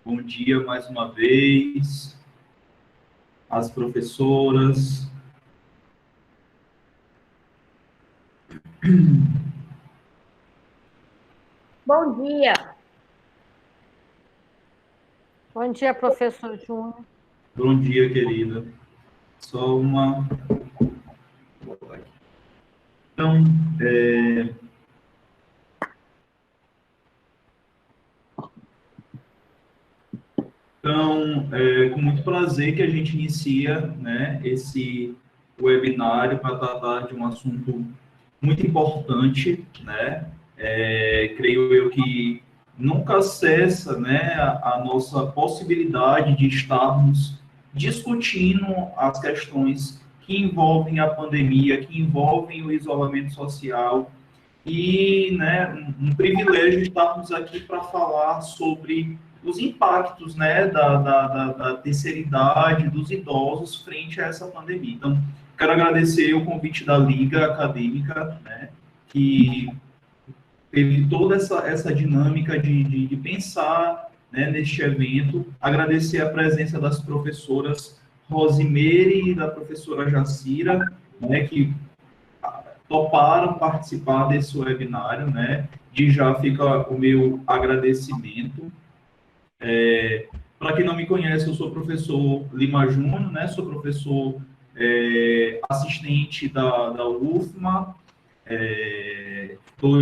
Bom dia mais uma vez, às professoras. Bom dia. Bom dia, professor Júnior. Bom dia, querida. Só uma... Então, com muito prazer que a gente inicia, né, esse webinário para tratar de um assunto muito importante, né? Creio eu que nunca cessa, né, a nossa possibilidade de estarmos discutindo as questões que envolvem a pandemia, que envolvem o isolamento social e, né, um privilégio estarmos aqui para falar sobre os impactos, né, da terceira idade, dos idosos frente a essa pandemia. Então, quero agradecer o convite da Liga Acadêmica, né, que teve toda essa dinâmica de pensar, né, neste evento. Agradecer a presença das professoras Rosimeire e da professora Jacira, né, que toparam participar desse webinário, né? De já fica o meu agradecimento. Para quem não me conhece, eu sou o professor Lima Júnior, né? Sou professor assistente da UFMA.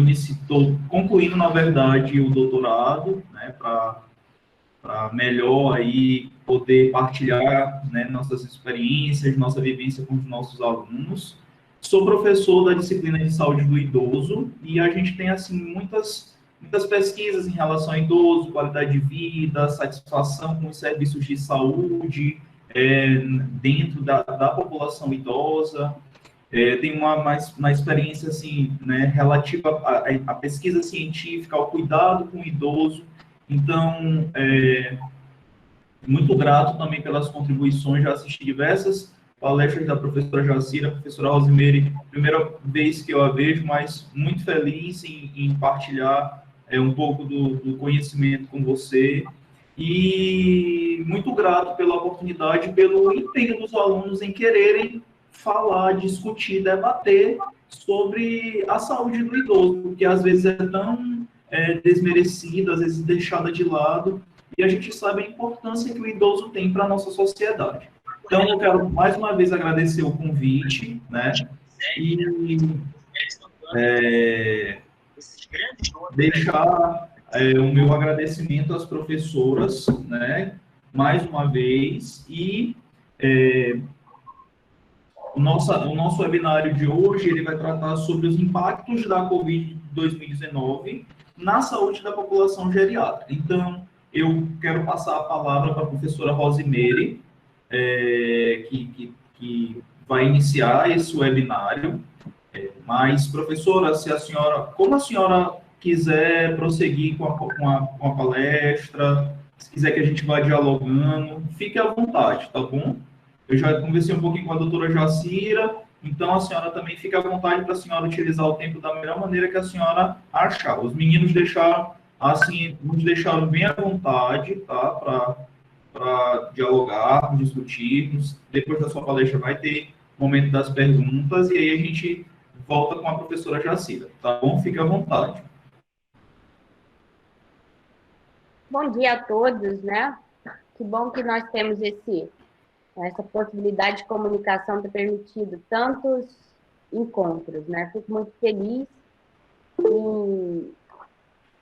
Estou concluindo, na verdade, o doutorado, né? Para melhor aí poder partilhar, né, nossas experiências, nossa vivência com os nossos alunos. Sou professor da disciplina de saúde do idoso e a gente tem assim muitas pesquisas em relação ao idoso, qualidade de vida, satisfação com os serviços de saúde dentro da população idosa. Tem uma experiência assim, né, relativa à pesquisa científica, ao cuidado com o idoso. Então, muito grato também pelas contribuições, já assisti diversas palestras da professora Jacira, professora Rosimeire, primeira vez que eu a vejo, mas muito feliz em partilhar um pouco do conhecimento com você, e muito grato pela oportunidade, pelo empenho dos alunos em quererem falar, discutir, debater sobre a saúde do idoso, porque às vezes é tão desmerecida, às vezes deixada de lado, e a gente sabe a importância que o idoso tem para a nossa sociedade. Então, eu quero mais uma vez agradecer o convite, né? E deixar o meu agradecimento às professoras, né? Mais uma vez. E o nosso webinário de hoje ele vai tratar sobre os impactos da Covid-2019 na saúde da população geriátrica. Então, eu quero passar a palavra para a professora Rosimeire, que vai iniciar esse webinário. Mas, professora, como a senhora quiser prosseguir com a palestra, se quiser que a gente vá dialogando, fique à vontade, tá bom? Eu já conversei um pouquinho com a doutora Jacira, então a senhora também fica à vontade para a senhora utilizar o tempo da melhor maneira que a senhora achar. Os meninos deixaram, assim, nos deixaram bem à vontade, tá? Para dialogarmos, discutirmos. Depois da sua palestra vai ter momento das perguntas, e aí a gente volta com a professora Jacira, tá bom? Fique à vontade. Bom dia a todos, né? Que bom que nós temos essa possibilidade de comunicação ter permitido tantos encontros, né? Fico muito feliz em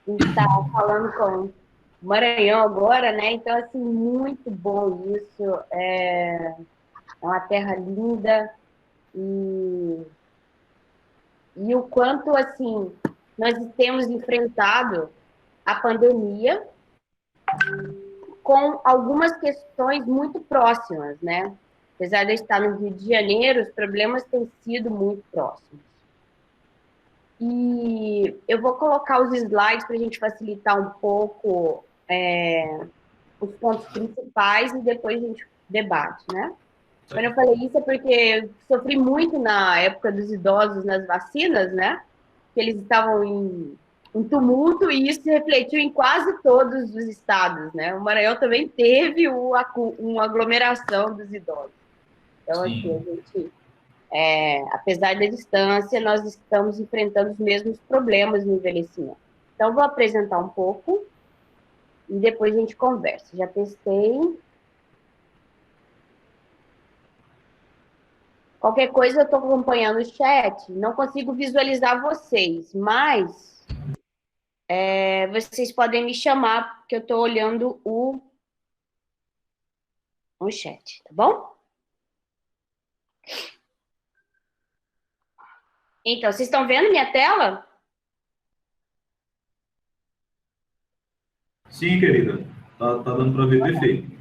estar falando com o Maranhão agora, né? Então, assim, muito bom isso. É uma terra linda e o quanto, assim, nós temos enfrentado a pandemia com algumas questões muito próximas, né? Apesar de eu estar no Rio de Janeiro, os problemas têm sido muito próximos. E eu vou colocar os slides para a gente facilitar um pouco os pontos principais e depois a gente debate, né? Quando eu falei isso é porque eu sofri muito na época dos idosos nas vacinas, né? Que eles estavam um tumulto, e isso se refletiu em quase todos os estados, né? O Maranhão também teve uma aglomeração dos idosos. Então, assim, a Sim. gente, apesar da distância, nós estamos enfrentando os mesmos problemas no envelhecimento. Então, vou apresentar um pouco e depois a gente conversa. Já testei. Qualquer coisa, eu estou acompanhando o chat, não consigo visualizar vocês, mas vocês podem me chamar, porque eu estou olhando o chat, tá bom? Então, vocês estão vendo minha tela? Sim, querida. Tá dando para ver perfeito.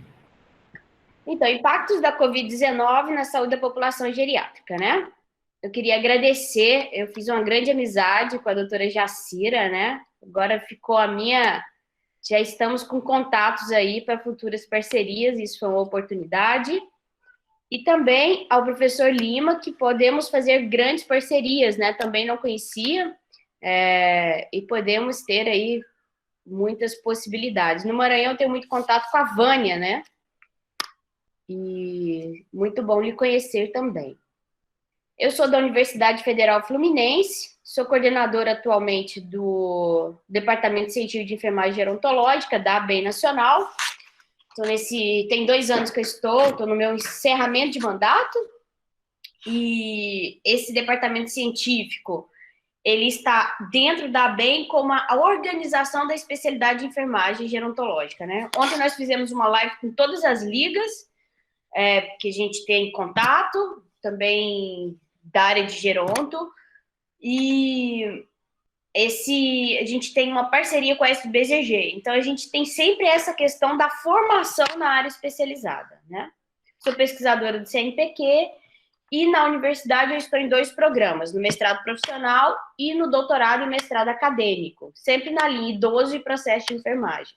Então, impactos da Covid-19 na saúde da população geriátrica, né? Eu queria agradecer, eu fiz uma grande amizade com a doutora Jacira, né? Agora ficou já estamos com contatos aí para futuras parcerias, isso foi uma oportunidade. E também ao professor Lima, que podemos fazer grandes parcerias, né? Também não conhecia, e podemos ter aí muitas possibilidades. No Maranhão eu tenho muito contato com a Vânia, né? E muito bom lhe conhecer também. Eu sou da Universidade Federal Fluminense, sou coordenadora atualmente do Departamento Científico de Enfermagem Gerontológica da ABEM Nacional. Tem 2 anos que eu estou no meu encerramento de mandato, e esse departamento científico, ele está dentro da ABEM como a organização da especialidade de enfermagem gerontológica, né? Ontem nós fizemos uma live com todas as ligas que a gente tem contato, também da área de geronto, e a gente tem uma parceria com a SBGG, então a gente tem sempre essa questão da formação na área especializada, né? Sou pesquisadora do CNPq e na universidade eu estou em 2 programas, no mestrado profissional e no doutorado e mestrado acadêmico, sempre na linha idoso e processo de enfermagem.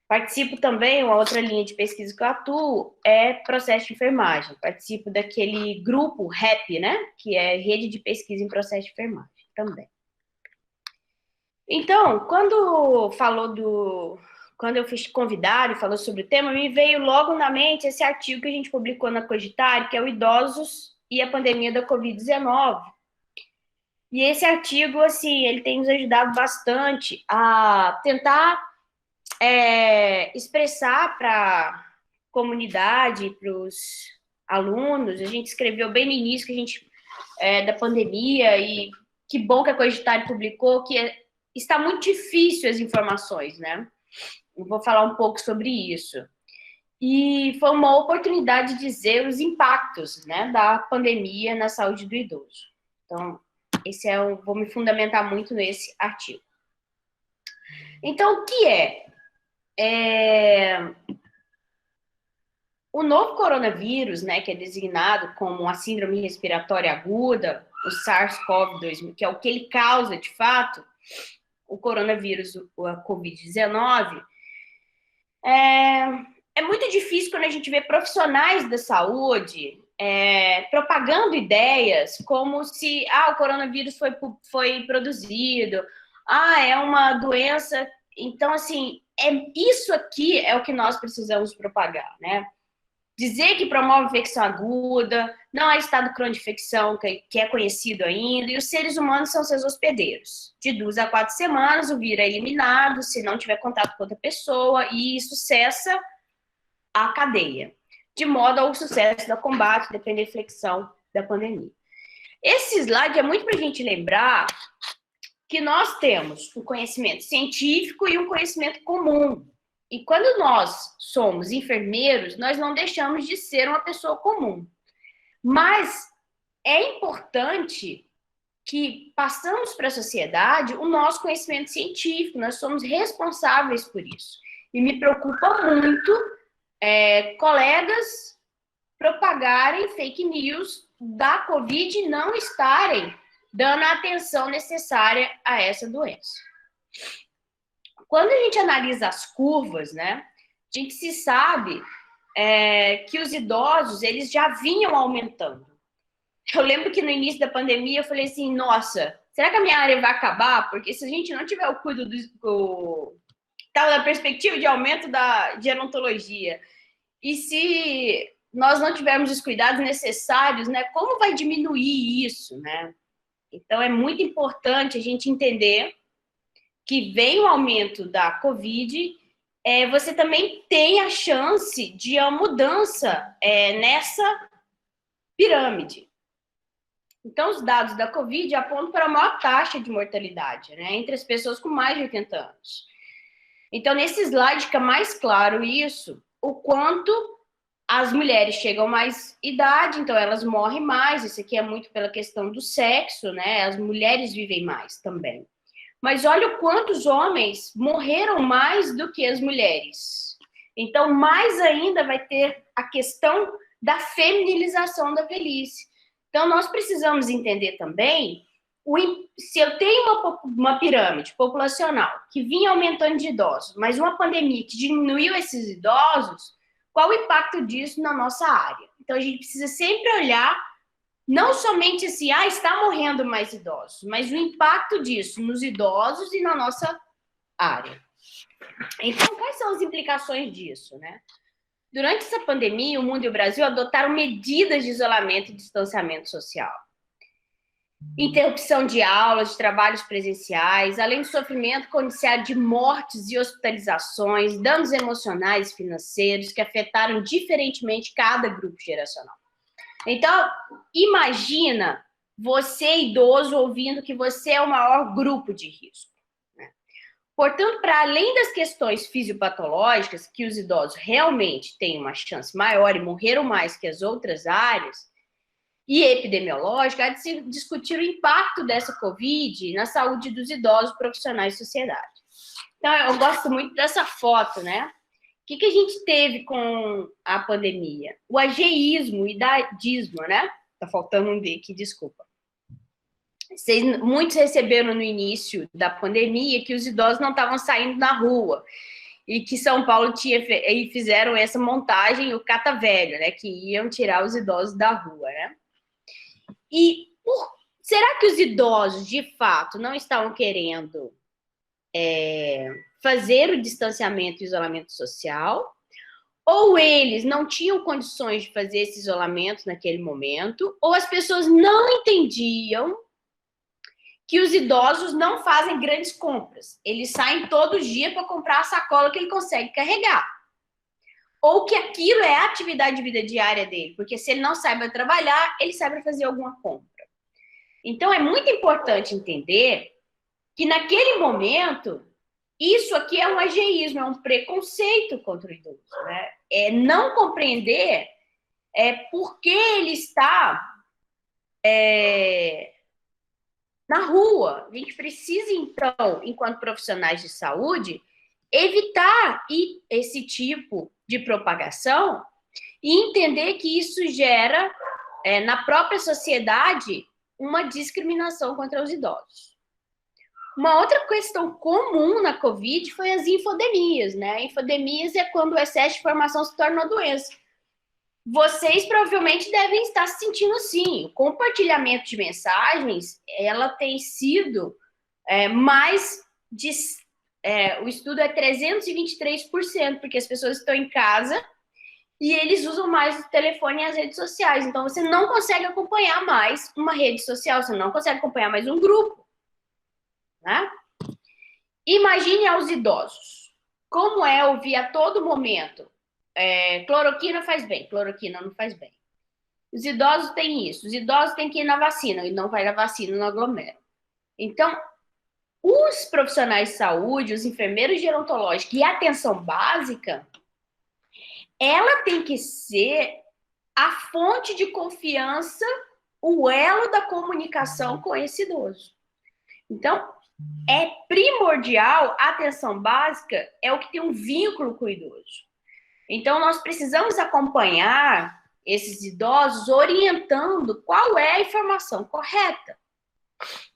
Participo também, uma outra linha de pesquisa que eu atuo é processo de enfermagem. Participo daquele grupo REP, né? Que é Rede de Pesquisa em Processo de Enfermagem também. Então, quando eu fui convidada e falou sobre o tema, me veio logo na mente esse artigo que a gente publicou na Cogitário, que é o Idosos e a Pandemia da Covid-19. E esse artigo, assim, ele tem nos ajudado bastante a tentar expressar para a comunidade, para os alunos. A gente escreveu bem no início que a gente da pandemia, e que bom que a Cogitário publicou, está muito difícil as informações, né? Eu vou falar um pouco sobre isso. E foi uma oportunidade de dizer os impactos, né, da pandemia na saúde do idoso. Então, vou me fundamentar muito nesse artigo. Então, o que o novo coronavírus, né, que é designado como a síndrome respiratória aguda, o SARS-CoV-2, que é o que ele causa, de fato, o coronavírus, a Covid-19, é muito difícil quando a gente vê profissionais da saúde propagando ideias como se o coronavírus foi produzido, é uma doença. Então, assim, isso aqui é o que nós precisamos propagar, né? Dizer que promove infecção aguda, não é estado crônico de infecção, que é conhecido ainda, e os seres humanos são seus hospedeiros. De 2 a 4 semanas, o vírus é eliminado, se não tiver contato com outra pessoa, e isso cessa a cadeia, de modo ao sucesso do combate, depender da flexão da pandemia. Esse slide é muito para a gente lembrar que nós temos um conhecimento científico e um conhecimento comum. E quando nós somos enfermeiros, nós não deixamos de ser uma pessoa comum. Mas é importante que passamos para a sociedade o nosso conhecimento científico, nós somos responsáveis por isso. E me preocupa muito colegas propagarem fake news da Covid e não estarem dando a atenção necessária a essa doença. Quando a gente analisa as curvas, né, a gente se sabe que os idosos, eles já vinham aumentando. Eu lembro que no início da pandemia eu falei assim, nossa, será que a minha área vai acabar? Porque se a gente não tiver o cuidado da perspectiva de aumento de gerontologia, e se nós não tivermos os cuidados necessários, né, como vai diminuir isso, né? Então, é muito importante a gente entender que vem o aumento da Covid, você também tem a chance de uma mudança nessa pirâmide. Então, os dados da Covid apontam para a maior taxa de mortalidade, né, entre as pessoas com mais de 80 anos. Então, nesse slide fica mais claro isso, o quanto as mulheres chegam a mais idade, então elas morrem mais. Isso aqui é muito pela questão do sexo, né? As mulheres vivem mais também. Mas olha o quanto os homens morreram mais do que as mulheres. Então, mais ainda vai ter a questão da feminilização da velhice. Então, nós precisamos entender também, se eu tenho uma pirâmide populacional que vinha aumentando de idosos, mas uma pandemia que diminuiu esses idosos, qual o impacto disso na nossa área? Então, a gente precisa sempre olhar, não somente assim, está morrendo mais idosos, mas o impacto disso nos idosos e na nossa área. Então, quais são as implicações disso, né? Durante essa pandemia, o mundo e o Brasil adotaram medidas de isolamento e distanciamento social. Interrupção de aulas, de trabalhos presenciais, além do sofrimento condiciado de mortes e hospitalizações, danos emocionais e financeiros que afetaram diferentemente cada grupo geracional. Então, imagina você, idoso, ouvindo que você é o maior grupo de risco, né? Portanto, para além das questões fisiopatológicas, que os idosos realmente têm uma chance maior e morreram mais que as outras áreas, e epidemiológica, há de se discutir o impacto dessa Covid na saúde dos idosos, profissionais e sociedade. Então, eu gosto muito dessa foto, né? O que a gente teve com a pandemia? O ageísmo, o idadismo, né? Tá faltando um D aqui, desculpa. Muitos receberam no início da pandemia que os idosos não estavam saindo na rua e que São Paulo fizeram essa montagem, o cata-velho, né? Que iam tirar os idosos da rua, né? E será que os idosos, de fato, não estavam querendo fazer o distanciamento e isolamento social? Ou eles não tinham condições de fazer esse isolamento naquele momento? Ou as pessoas não entendiam que os idosos não fazem grandes compras? Eles saem todo dia para comprar a sacola que ele consegue carregar. Ou que aquilo é a atividade de vida diária dele, porque se ele não sai para trabalhar, ele sai para fazer alguma compra. Então, é muito importante entender que, naquele momento, isso aqui é um ageísmo, é um preconceito contra o idoso, né? É não compreender por que ele está na rua. A gente precisa, então, enquanto profissionais de saúde, evitar esse tipo de propagação e entender que isso gera, na própria sociedade, uma discriminação contra os idosos. Uma outra questão comum na Covid foi as infodemias, né? Infodemias é quando o excesso de informação se torna uma doença. Vocês provavelmente devem estar se sentindo assim. O compartilhamento de mensagens, ela tem sido mais de... o estudo é 323%, porque as pessoas estão em casa e eles usam mais o telefone e as redes sociais. Então, você não consegue acompanhar mais uma rede social, você não consegue acompanhar mais um grupo, né? Imagine aos idosos. Como é ouvir a todo momento, cloroquina faz bem, cloroquina não faz bem. Os idosos têm isso, os idosos têm que ir na vacina, e não vai na vacina, não aglomera. Então, os profissionais de saúde, os enfermeiros gerontológicos e a atenção básica, ela tem que ser a fonte de confiança, o elo da comunicação com esse idoso. Então, é primordial, a atenção básica é o que tem um vínculo com o idoso. Então, nós precisamos acompanhar esses idosos orientando qual é a informação correta.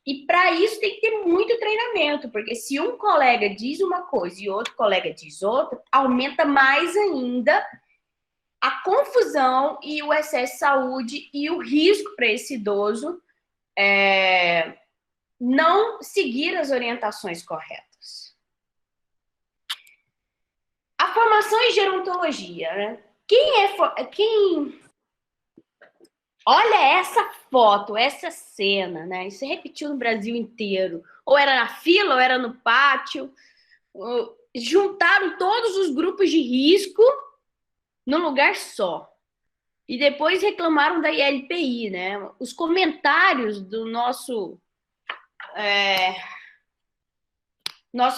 E para isso tem que ter muito treinamento, porque se um colega diz uma coisa e outro colega diz outra, aumenta mais ainda a confusão e o excesso de saúde e o risco para esse idoso não seguir as orientações corretas. A formação em gerontologia, né? Quem olha essa foto, essa cena, né? Isso repetiu no Brasil inteiro. Ou era na fila, ou era no pátio. Juntaram todos os grupos de risco num lugar só. E depois reclamaram da ILPI, né? Os comentários do nosso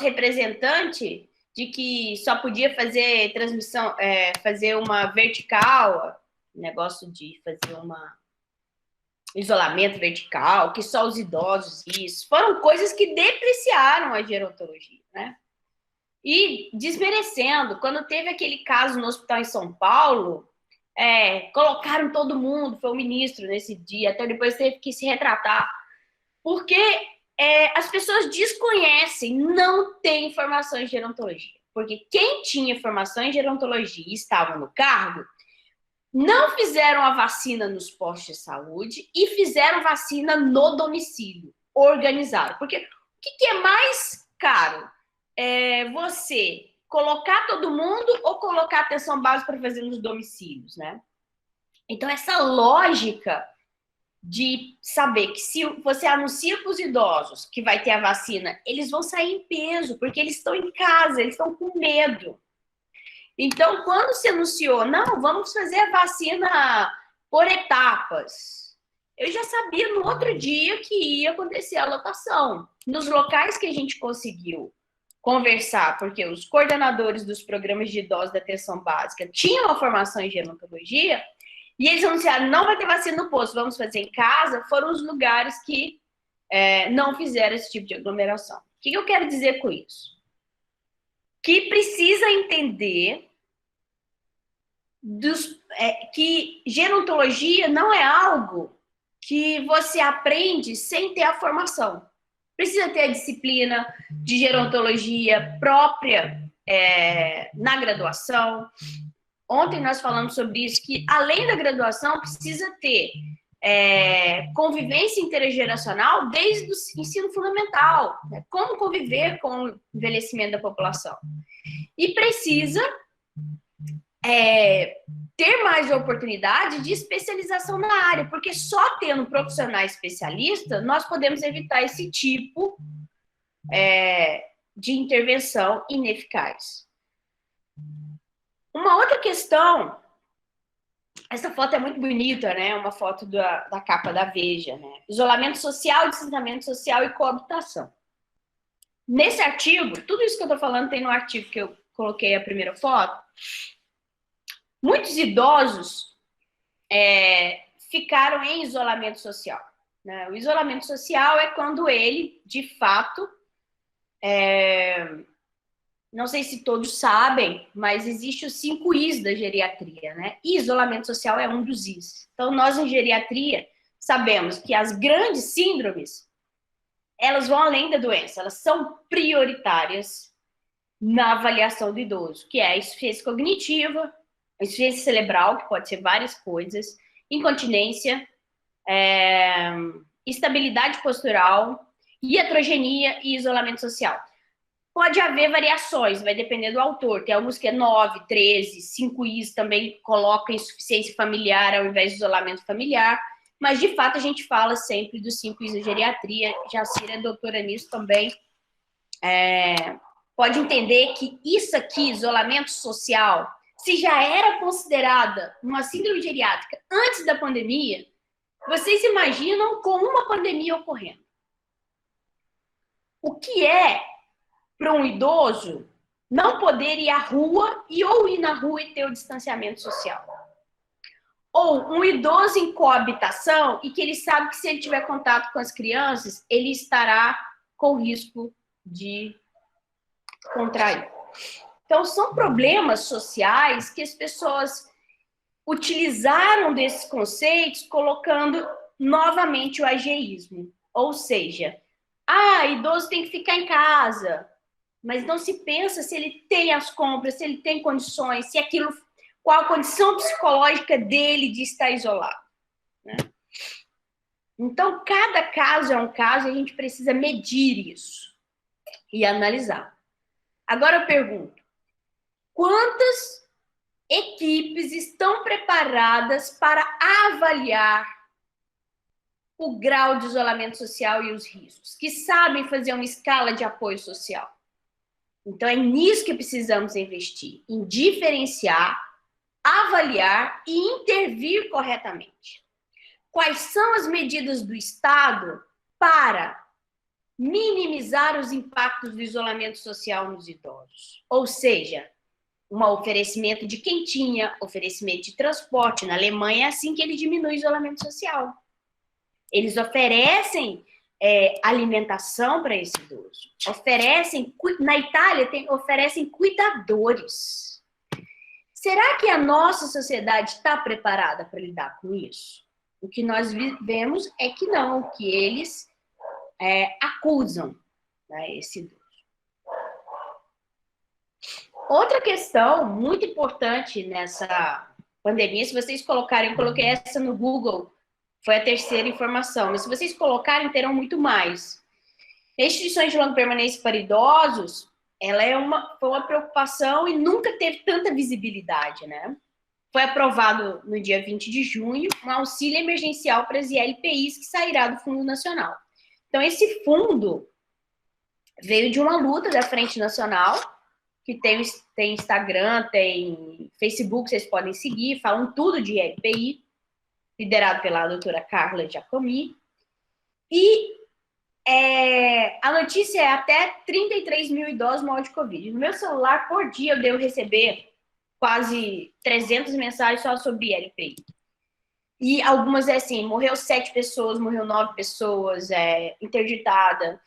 representante de que só podia fazer transmissão, fazer uma vertical, negócio de fazer isolamento vertical, que só os idosos, isso. Foram coisas que depreciaram a gerontologia, né? E desmerecendo, quando teve aquele caso no hospital em São Paulo, colocaram todo mundo, foi o ministro nesse dia, até depois teve que se retratar, porque as pessoas desconhecem, não têm formação em gerontologia. Porque quem tinha formação em gerontologia e estava no cargo, não fizeram a vacina nos postos de saúde e fizeram vacina no domicílio, organizado. Porque o que é mais caro? Você colocar todo mundo ou colocar atenção básica para fazer nos domicílios, né? Então, essa lógica de saber que se você anuncia para os idosos que vai ter a vacina, eles vão sair em peso, porque eles estão em casa, eles estão com medo. Então, quando se anunciou, não, vamos fazer a vacina por etapas, eu já sabia no outro dia que ia acontecer a lotação. Nos locais que a gente conseguiu conversar, porque os coordenadores dos programas de idosos da atenção básica tinham a formação em gerontologia, e eles anunciaram, não vai ter vacina no posto, vamos fazer em casa, foram os lugares que não fizeram esse tipo de aglomeração. O que eu quero dizer com isso? Que precisa entender que gerontologia não é algo que você aprende sem ter a formação. Precisa ter a disciplina de gerontologia própria na graduação. Ontem nós falamos sobre isso, que além da graduação precisa ter convivência intergeracional desde o ensino fundamental, né? Como conviver com o envelhecimento da população. E precisa ter mais oportunidade de especialização na área, porque só tendo profissionais especialistas nós podemos evitar esse tipo de intervenção ineficaz. Uma outra questão, essa foto é muito bonita, né? Uma foto da capa da Veja, né? Isolamento social, distanciamento social e coabitação. Nesse artigo, tudo isso que eu estou falando tem no artigo que eu coloquei a primeira foto. Muitos idosos ficaram em isolamento social, né? O isolamento social é quando ele, de fato, não sei se todos sabem, mas existe os 5 Is da geriatria, né? E isolamento social é um dos Is. Então, nós em geriatria sabemos que as grandes síndromes, elas vão além da doença, elas são prioritárias na avaliação do idoso, que é a insuficiência cognitiva, a insuficiência cerebral, que pode ser várias coisas, incontinência, instabilidade postural, iatrogenia e isolamento social. Pode haver variações, vai depender do autor. Tem alguns que é 9, 13, 5 Is também coloca insuficiência familiar ao invés de isolamento familiar, mas de fato a gente fala sempre dos 5 Is da geriatria. Jacira é doutora nisso também. Pode entender que isso aqui, isolamento social, se já era considerada uma síndrome geriátrica antes da pandemia, vocês imaginam com uma pandemia ocorrendo. O que é para um idoso não poder ir à rua ou ir na rua e ter o distanciamento social? Ou um idoso em coabitação e que ele sabe que se ele tiver contato com as crianças, ele estará com risco de contrair. Então, são problemas sociais que as pessoas utilizaram desses conceitos colocando novamente o ageísmo. Ou seja, idoso tem que ficar em casa, mas não se pensa se ele tem as compras, se ele tem condições, se aquilo, qual a condição psicológica dele de estar isolado, né? Então, cada caso é um caso e a gente precisa medir isso e analisar. Agora eu pergunto, quantas equipes estão preparadas para avaliar o grau de isolamento social e os riscos, que sabem fazer uma escala de apoio social? Então, é nisso que precisamos investir, em diferenciar, avaliar e intervir corretamente. Quais são as medidas do Estado para minimizar os impactos do isolamento social nos idosos? Ou seja, um oferecimento de quentinha, oferecimento de transporte. Na Alemanha é assim que ele diminui o isolamento social. Eles oferecem alimentação para esse idoso. Na Itália, oferecem cuidadores. Será que a nossa sociedade está preparada para lidar com isso? O que nós vemos é que não, que eles acusam, né, esse idoso. Outra questão muito importante nessa pandemia, se vocês colocarem, eu coloquei essa no Google, foi a terceira informação, mas se vocês colocarem, terão muito mais. Instituições de longa permanência para idosos, ela foi uma preocupação e nunca teve tanta visibilidade, né? Foi aprovado no dia 20 de junho um auxílio emergencial para as ILPIs que sairá do Fundo Nacional. Então, esse fundo veio de uma luta da Frente Nacional, que tem Instagram, tem Facebook, vocês podem seguir, falam tudo de ILPI, liderado pela doutora Carla Giacomi. E a notícia é até 33 mil idosos morrem de Covid. No meu celular, por dia, eu devo receber quase 300 mensagens só sobre ILPI. E algumas é assim, morreu 7 pessoas, morreu 9 pessoas, interditada.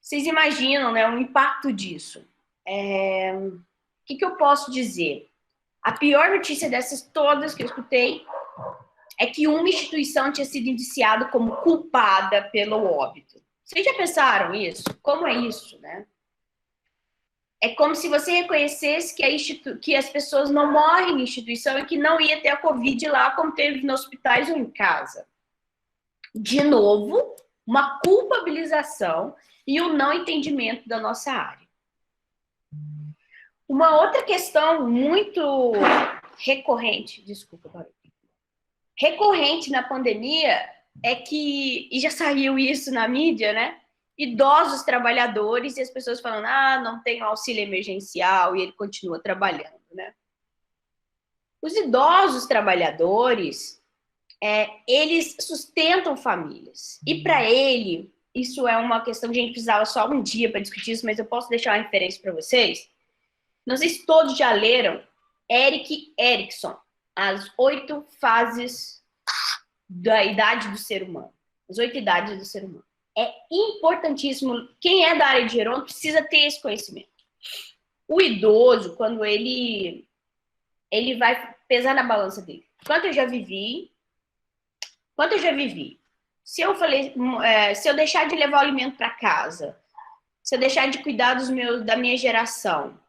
Vocês imaginam, né, o impacto disso? O que eu posso dizer? A pior notícia dessas todas que eu escutei é que uma instituição tinha sido indiciada como culpada pelo óbito. Vocês já pensaram isso? Como é isso, né? É como se você reconhecesse que as pessoas não morrem em instituição e que não ia ter a Covid lá, como teve nos hospitais ou em casa. De novo, uma culpabilização e um não entendimento da nossa área. Uma outra questão muito recorrente na pandemia é que, e já saiu isso na mídia, né? Idosos trabalhadores e as pessoas falando, não tem auxílio emergencial e ele continua trabalhando, né? Os idosos trabalhadores, eles sustentam famílias. E para ele, isso é uma questão que a gente precisava só um dia para discutir isso, mas eu posso deixar uma referência para vocês. Não sei se todos já leram Erik Erikson, As 8 Fases da Idade do Ser Humano. As 8 Idades do Ser Humano. É importantíssimo. Quem é da área de geronto precisa ter esse conhecimento. O idoso, quando ele vai pesar na balança dele. Quanto eu já vivi? Se eu deixar de levar o alimento para casa, se eu deixar de cuidar da minha geração,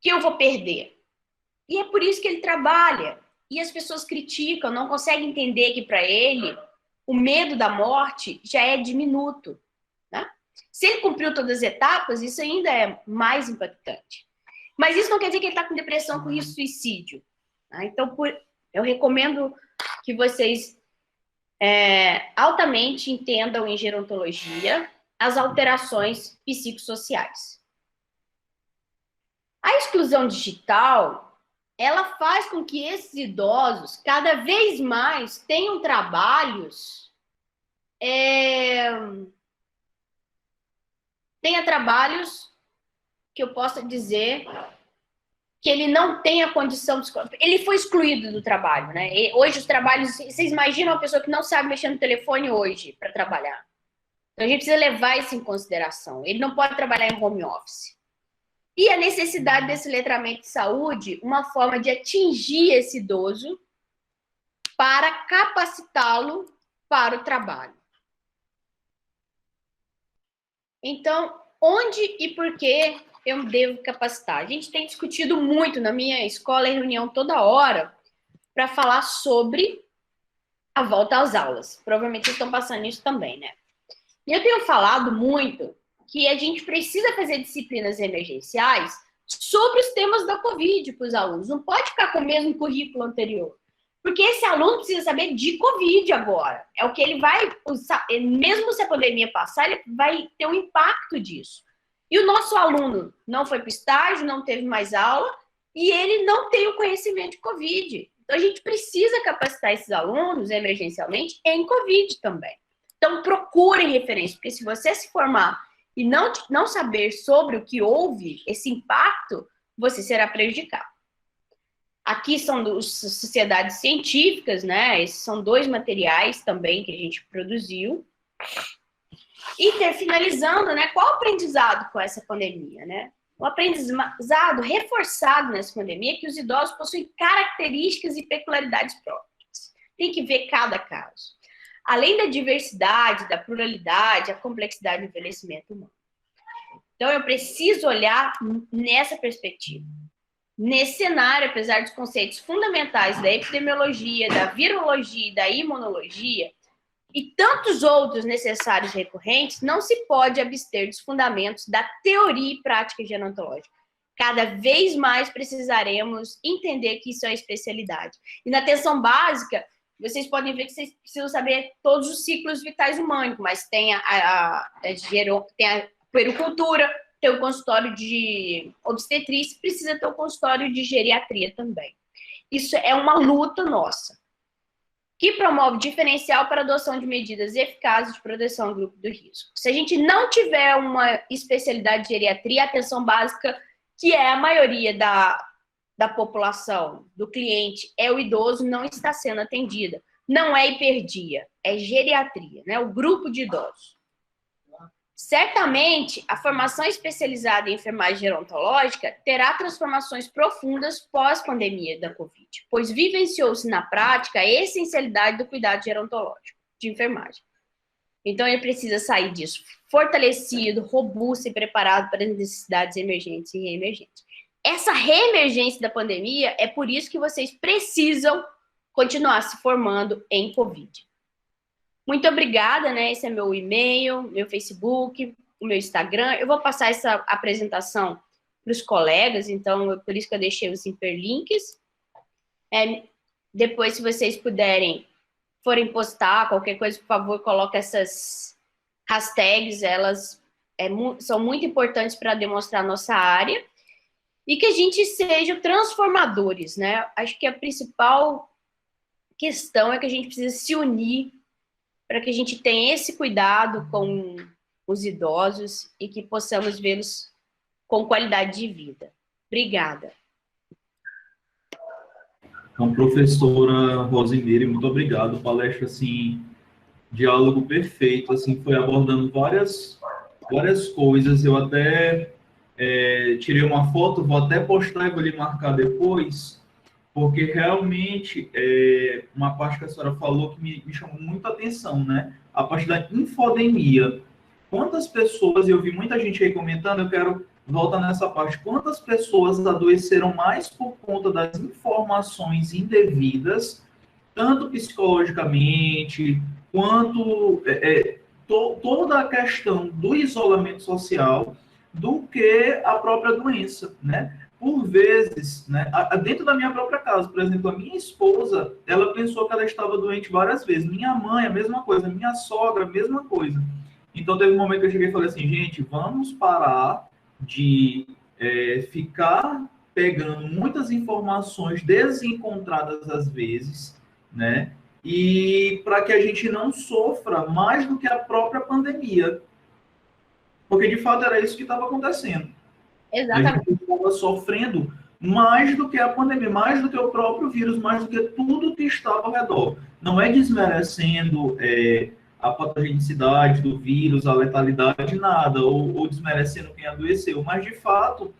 que eu vou perder? E é por isso que ele trabalha. E as pessoas criticam, não conseguem entender que para ele o medo da morte já é diminuto, né? Se ele cumpriu todas as etapas, isso ainda é mais impactante. Mas isso não quer dizer que ele está com depressão, com risco de suicídio. Tá? Então, eu recomendo que vocês altamente entendam em gerontologia as alterações psicossociais. A exclusão digital, ela faz com que esses idosos cada vez mais tenham trabalhos que eu possa dizer que ele não tem a condição de... Ele foi excluído do trabalho, né? E hoje os trabalhos... Vocês imaginam uma pessoa que não sabe mexer no telefone hoje para trabalhar? Então a gente precisa levar isso em consideração. Ele não pode trabalhar em home office. E a necessidade desse letramento de saúde, uma forma de atingir esse idoso para capacitá-lo para o trabalho. Então, onde e por que eu devo capacitar? A gente tem discutido muito na minha escola, em reunião toda hora, para falar sobre a volta às aulas. Provavelmente vocês estão passando isso também, né? E eu tenho falado muito que a gente precisa fazer disciplinas emergenciais sobre os temas da Covid para os alunos. Não pode ficar com o mesmo currículo anterior. Porque esse aluno precisa saber de Covid agora. É o que ele vai usar, mesmo se a pandemia passar, ele vai ter um impacto disso. E o nosso aluno não foi para o estágio, não teve mais aula, e ele não tem o conhecimento de Covid. Então, a gente precisa capacitar esses alunos, emergencialmente, em Covid também. Então, procurem referência, porque se você se formar e não saber sobre o que houve, esse impacto, você será prejudicado. Aqui são as sociedades científicas, né? Esses são 2 materiais também que a gente produziu. E finalizando, né? Qual o aprendizado com essa pandemia, né? O aprendizado reforçado nessa pandemia é que os idosos possuem características e peculiaridades próprias. Tem que ver cada caso. Além da diversidade, da pluralidade, a complexidade do envelhecimento humano. Então, eu preciso olhar nessa perspectiva. Nesse cenário, apesar dos conceitos fundamentais da epidemiologia, da virologia e da imunologia, e tantos outros necessários e recorrentes, não se pode abster dos fundamentos da teoria e prática gerontológica. Cada vez mais precisaremos entender que isso é uma especialidade. E na atenção básica, vocês podem ver que vocês precisam saber todos os ciclos vitais humanos, mas tem a puericultura, tem o consultório de obstetrícia, precisa ter o consultório de geriatria também. Isso é uma luta nossa, que promove diferencial para a adoção de medidas eficazes de proteção ao grupo do risco. Se a gente não tiver uma especialidade de geriatria, a atenção básica, que é a maioria da população, do cliente, é o idoso, não está sendo atendida. Não é hiperdia, é geriatria, né? O grupo de idosos. Certamente, a formação especializada em enfermagem gerontológica terá transformações profundas pós-pandemia da Covid, pois vivenciou-se na prática a essencialidade do cuidado gerontológico de enfermagem. Então, ele precisa sair disso fortalecido, robusto e preparado para as necessidades emergentes e reemergentes. Essa reemergência da pandemia é por isso que vocês precisam continuar se formando em Covid. Muito obrigada, né? Esse é meu e-mail, meu Facebook, o meu Instagram. Eu vou passar essa apresentação para os colegas, então, por isso que eu deixei os hiperlinks. Depois, se vocês forem postar qualquer coisa, por favor, coloque essas hashtags, elas são muito importantes para demonstrar a nossa área. E que a gente seja transformadores, né? Acho que a principal questão é que a gente precisa se unir para que a gente tenha esse cuidado com os idosos e que possamos vê-los com qualidade de vida. Obrigada. Então, professora Rosimeire, muito obrigado. Palestra, assim, diálogo perfeito, assim, foi abordando várias coisas. Eu até tirei uma foto, vou até postar e vou lhe marcar depois, porque realmente uma parte que a senhora falou que me chamou muita atenção, né? A parte da infodemia. Quantas pessoas, eu vi muita gente aí comentando, eu quero voltar nessa parte, quantas pessoas adoeceram mais por conta das informações indevidas, tanto psicologicamente, quanto toda a questão do isolamento social, do que a própria doença, né? Por vezes, né, dentro da minha própria casa, por exemplo, a minha esposa, ela pensou que ela estava doente várias vezes. Minha mãe, a mesma coisa. Minha sogra, a mesma coisa. Então, teve um momento que eu cheguei e falei assim, gente, vamos parar de ficar pegando muitas informações desencontradas às vezes, né? E para que a gente não sofra mais do que a própria pandemia. Porque, de fato, era isso que estava acontecendo. Exatamente. A gente estava sofrendo mais do que a pandemia, mais do que o próprio vírus, mais do que tudo que estava ao redor. Não é desmerecendo a patogenicidade do vírus, a letalidade, nada, ou desmerecendo quem adoeceu, mas, de fato,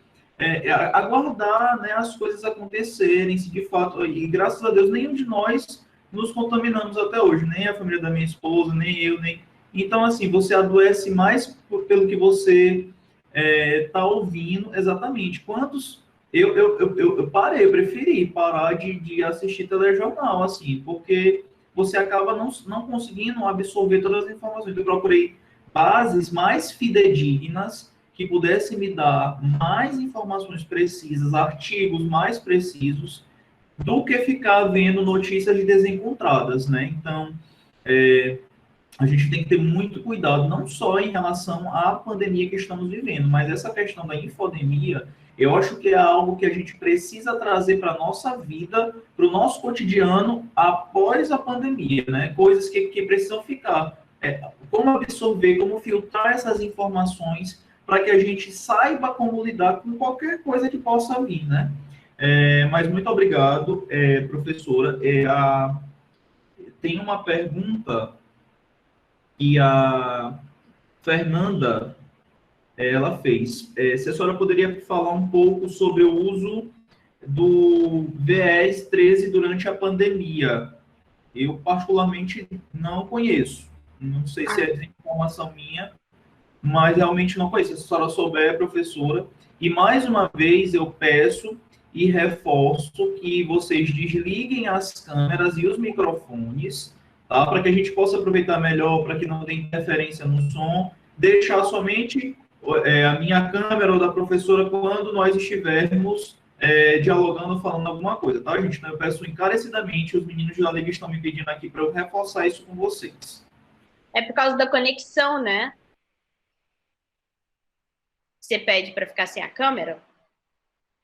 aguardar, né, as coisas acontecerem, se de fato, e graças a Deus, nenhum de nós nos contaminamos até hoje, nem a família da minha esposa, nem eu, nem... Então, assim, você adoece mais pelo que você está ouvindo, exatamente. Quantos... Eu preferi parar de assistir telejornal, assim, porque você acaba não conseguindo absorver todas as informações. Eu procurei bases mais fidedignas que pudessem me dar mais informações precisas, artigos mais precisos, do que ficar vendo notícias desencontradas, né? Então, a gente tem que ter muito cuidado, não só em relação à pandemia que estamos vivendo, mas essa questão da infodemia, eu acho que é algo que a gente precisa trazer para a nossa vida, para o nosso cotidiano após a pandemia, né? Coisas que precisam ficar. Como absorver, como filtrar essas informações para que a gente saiba como lidar com qualquer coisa que possa vir, né? Mas muito obrigado, professora. Tem uma pergunta que a Fernanda ela fez. Se a senhora poderia falar um pouco sobre o uso do viés 13 durante a pandemia? Eu, particularmente, não conheço. Não sei se é desinformação minha, mas realmente não conheço. Se a senhora souber, professora. E, mais uma vez, eu peço e reforço que vocês desliguem as câmeras e os microfones, tá? Para que a gente possa aproveitar melhor, para que não tenha interferência no som, deixar somente a minha câmera ou da professora quando nós estivermos dialogando, falando alguma coisa, tá, gente? Então, eu peço encarecidamente, os meninos da Liga estão me pedindo aqui para eu reforçar isso com vocês. É por causa da conexão, né? Você pede para ficar sem a câmera?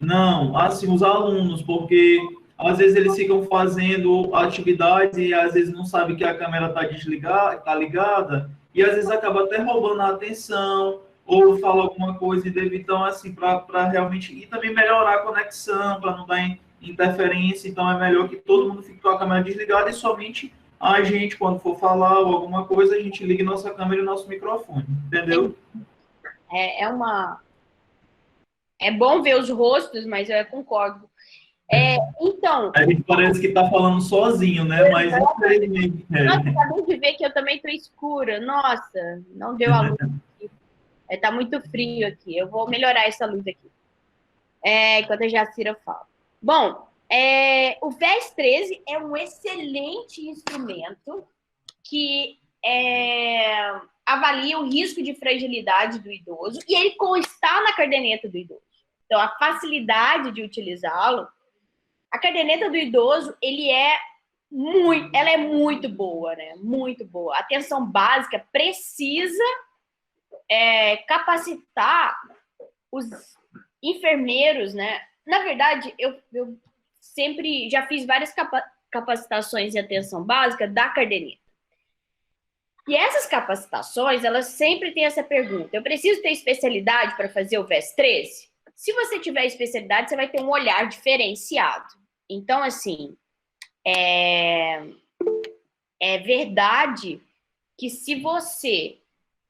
Não, assim, os alunos, porque às vezes eles ficam fazendo atividades e às vezes não sabem que a câmera está desligada, está ligada, e às vezes acaba até roubando a atenção, ou fala alguma coisa e deve, então, assim, para realmente, e também melhorar a conexão, para não dar interferência, então é melhor que todo mundo fique com a câmera desligada e somente a gente, quando for falar ou alguma coisa, a gente ligue nossa câmera e nosso microfone, entendeu? É bom ver os rostos, mas eu concordo. Então... A gente parece que está falando sozinho, né? Mas, infelizmente... Nossa, acabei de ver que eu também estou escura. Nossa, não deu a luz aqui. Tá muito frio aqui. Eu vou melhorar essa luz aqui. Enquanto a Jacira fala. Bom, o VES 13 é um excelente instrumento que avalia o risco de fragilidade do idoso e ele está na caderneta do idoso. Então, a facilidade de utilizá-lo, a caderneta do idoso, ela é muito boa, né? Muito boa. A atenção básica precisa capacitar os enfermeiros, né? Na verdade, eu sempre já fiz várias capacitações em atenção básica da caderneta. E essas capacitações, elas sempre têm essa pergunta: eu preciso ter especialidade para fazer o VES 13? Se você tiver especialidade, você vai ter um olhar diferenciado. Então, assim, é verdade que se você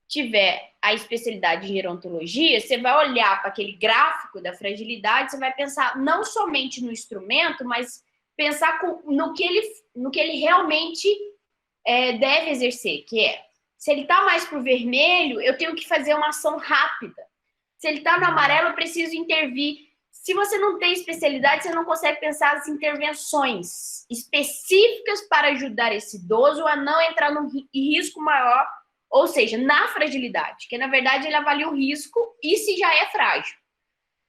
tiver a especialidade em gerontologia, você vai olhar para aquele gráfico da fragilidade, você vai pensar não somente no instrumento, mas pensar no que ele realmente deve exercer, que se ele está mais para o vermelho, eu tenho que fazer uma ação rápida. Se ele está no amarelo, eu preciso intervir. Se você não tem especialidade, você não consegue pensar as intervenções específicas para ajudar esse idoso a não entrar num risco maior, ou seja, na fragilidade, que na verdade ele avalia o risco e se já é frágil.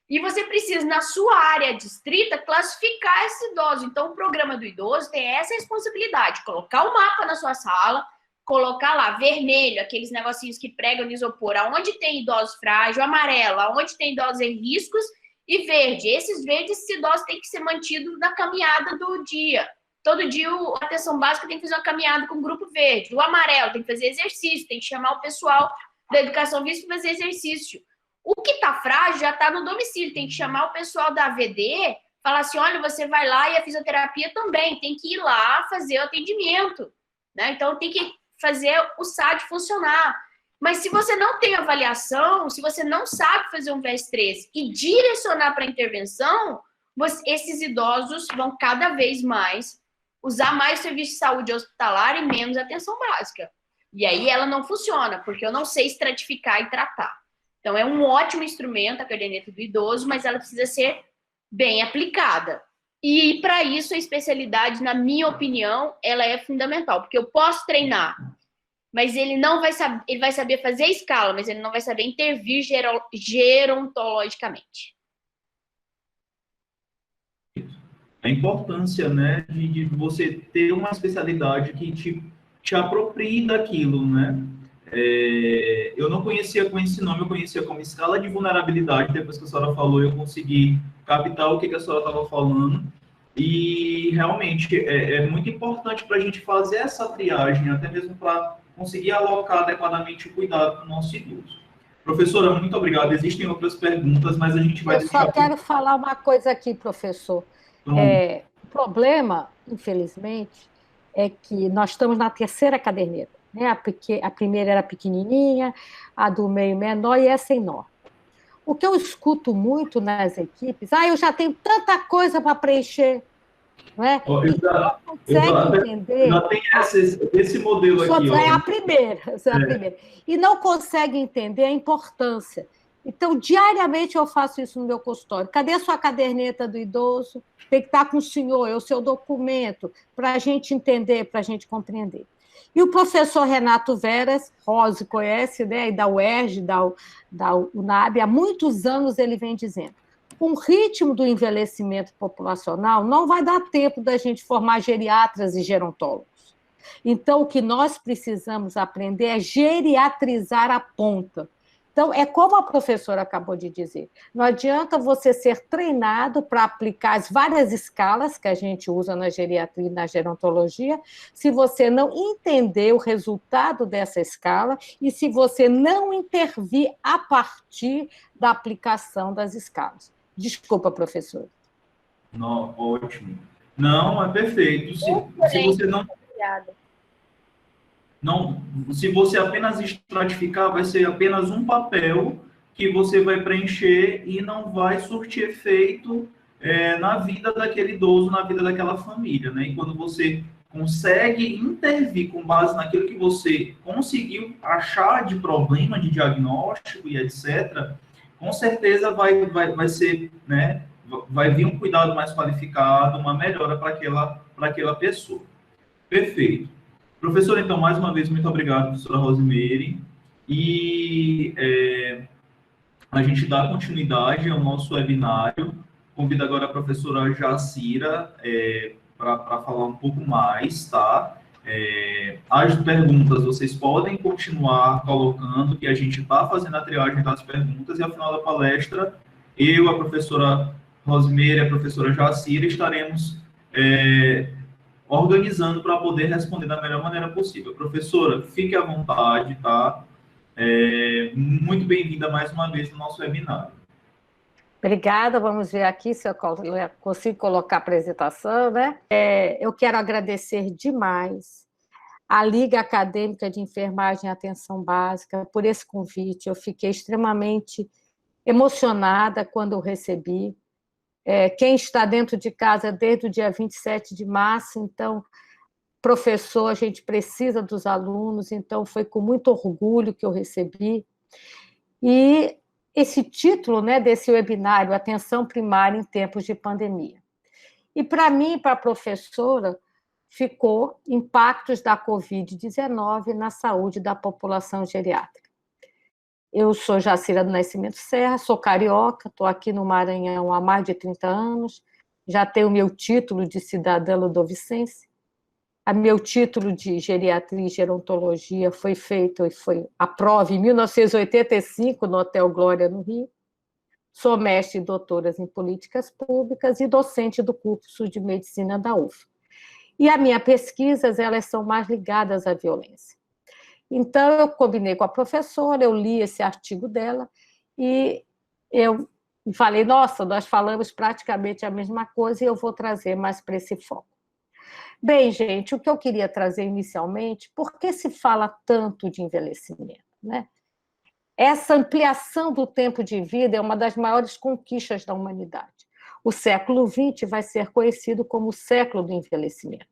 E você precisa, na sua área distrita, classificar esse idoso. Então, o programa do idoso tem essa responsabilidade, colocar o mapa na sua sala, colocar lá vermelho, aqueles negocinhos que pregam no isopor, aonde tem idosos frágeis, amarelo, aonde tem idosos em riscos, e verde. Esses verdes, esses idosos têm que ser mantidos na caminhada do dia. Todo dia, a atenção básica tem que fazer uma caminhada com o grupo verde. O amarelo tem que fazer exercício, tem que chamar o pessoal da educação física para fazer exercício. O que está frágil já está no domicílio, tem que chamar o pessoal da AVD, falar assim, olha, você vai lá e a fisioterapia também, tem que ir lá fazer o atendimento, né? Então, tem que fazer o SAD funcionar. Mas se você não tem avaliação, se você não sabe fazer um VES 13 e direcionar para a intervenção, esses idosos vão cada vez mais usar mais serviço de saúde hospitalar e menos atenção básica. E aí ela não funciona, porque eu não sei estratificar e tratar. Então, é um ótimo instrumento, a caderneta do idoso, mas ela precisa ser bem aplicada. E para isso a especialidade, na minha opinião, ela é fundamental, porque eu posso treinar, mas ele não vai saber, ele vai saber fazer a escala, mas ele não vai saber intervir gerontologicamente. A importância, né, de você ter uma especialidade que te aproprie daquilo, né? Eu não conhecia com esse nome, eu conhecia como escala de vulnerabilidade. Depois que a senhora falou, eu consegui captar o que a senhora estava falando. E realmente é muito importante para a gente fazer essa triagem, até mesmo para conseguir alocar adequadamente o cuidado com o nosso idoso. Professora, muito obrigado. Existem outras perguntas, mas a gente vai Eu só quero falar uma coisa aqui, professor. O problema, infelizmente, é que nós estamos na terceira caderneta, né? A primeira era pequenininha, a do meio menor e essa enorme. O que eu escuto muito nas equipes, eu já tenho tanta coisa para preencher, não é? E não consegue entender. Já tem esse modelo aqui. É a primeira. E não consegue entender a importância. Então, diariamente eu faço isso no meu consultório. Cadê a sua caderneta do idoso? Tem que estar com o senhor, é o seu documento, para a gente entender, para a gente compreender. E o professor Renato Veras, Rose conhece, né, da UERJ, da UNAB, há muitos anos ele vem dizendo, com o ritmo do envelhecimento populacional, não vai dar tempo da gente formar geriatras e gerontólogos. Então, o que nós precisamos aprender é geriatrizar a ponta. Então, é como a professora acabou de dizer, não adianta você ser treinado para aplicar as várias escalas que a gente usa na geriatria e na gerontologia, se você não entender o resultado dessa escala e se você não intervir a partir da aplicação das escalas. Desculpa, professora. Não, ótimo. Não, é perfeito. Se você não... se você apenas estratificar, vai ser apenas um papel que você vai preencher e não vai surtir efeito na vida daquele idoso, na vida daquela família, né? E quando você consegue intervir com base naquilo que você conseguiu achar de problema, de diagnóstico e etc., com certeza vai ser, né? Vai vir um cuidado mais qualificado, uma melhora para aquela pessoa. Perfeito. Professora, então, mais uma vez, muito obrigado, professora Rosemary. E a gente dá continuidade ao nosso webinário. Convido agora a professora Jacira para falar um pouco mais, tá? As perguntas vocês podem continuar colocando, que a gente está fazendo a triagem das perguntas, e ao final da palestra, eu, a professora Rosemary e a professora Jacira estaremos organizando para poder responder da melhor maneira possível. Professora, fique à vontade, tá? Muito bem-vinda mais uma vez no nosso webinário. Obrigada, vamos ver aqui se eu consigo colocar a apresentação, né? Eu quero agradecer demais à Liga Acadêmica de Enfermagem e Atenção Básica por esse convite. Eu fiquei extremamente emocionada quando eu recebi. Quem está dentro de casa desde o dia 27 de março, então, professor, a gente precisa dos alunos, então foi com muito orgulho que eu recebi. E esse título, né, desse webinário, Atenção Primária em Tempos de Pandemia. E para mim, para a professora, ficou Impactos da Covid-19 na Saúde da População Geriátrica. Eu sou Jacira do Nascimento Serra, sou carioca, estou aqui no Maranhão há mais de 30 anos, já tenho meu título de cidadã ludovicense, meu título de geriatria e gerontologia foi feito e foi à prova em 1985 no Hotel Glória, no Rio. Sou mestre e doutora em políticas públicas e docente do curso de medicina da UF. E as minhas pesquisas, elas são mais ligadas à violência. Então, eu combinei com a professora, eu li esse artigo dela e eu falei, nossa, nós falamos praticamente a mesma coisa e eu vou trazer mais para esse foco. Bem, gente, o que eu queria trazer inicialmente, por que se fala tanto de envelhecimento, né? Essa ampliação do tempo de vida é uma das maiores conquistas da humanidade. O século XX vai ser conhecido como o século do envelhecimento.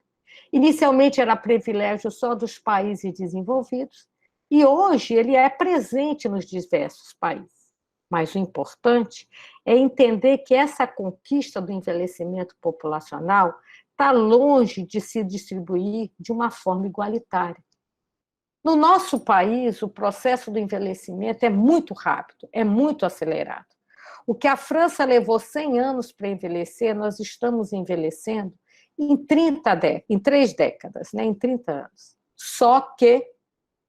Inicialmente era privilégio só dos países desenvolvidos, e hoje ele é presente nos diversos países. Mas o importante é entender que essa conquista do envelhecimento populacional está longe de se distribuir de uma forma igualitária. No nosso país, o processo do envelhecimento é muito rápido, é muito acelerado. O que a França levou 100 anos para envelhecer, nós estamos envelhecendo em 3 décadas, né? Em 30 anos. Só que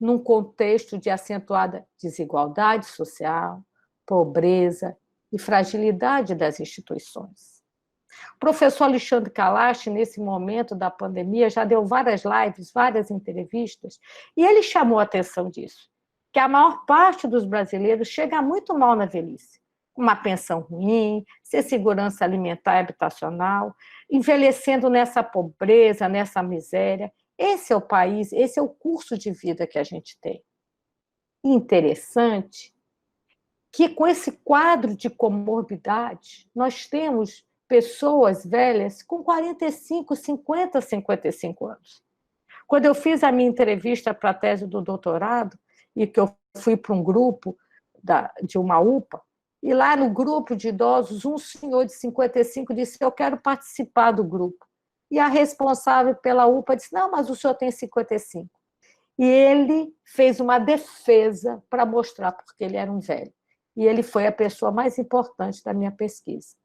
num contexto de acentuada desigualdade social, pobreza e fragilidade das instituições. O professor Alexandre Kalash, nesse momento da pandemia, já deu várias lives, várias entrevistas, e ele chamou a atenção disso, que a maior parte dos brasileiros chega muito mal na velhice, uma pensão ruim, sem segurança alimentar e habitacional, envelhecendo nessa pobreza, nessa miséria. Esse é o país, esse é o curso de vida que a gente tem. Interessante que, com esse quadro de comorbidade, nós temos pessoas velhas com 45, 50, 55 anos. Quando eu fiz a minha entrevista para a tese do doutorado, e que eu fui para um grupo de uma UPA, e lá no grupo de idosos, um senhor de 55 disse: eu quero participar do grupo. E a responsável pela UPA disse: não, mas o senhor tem 55. E ele fez uma defesa para mostrar porque ele era um velho. E ele foi a pessoa mais importante da minha pesquisa.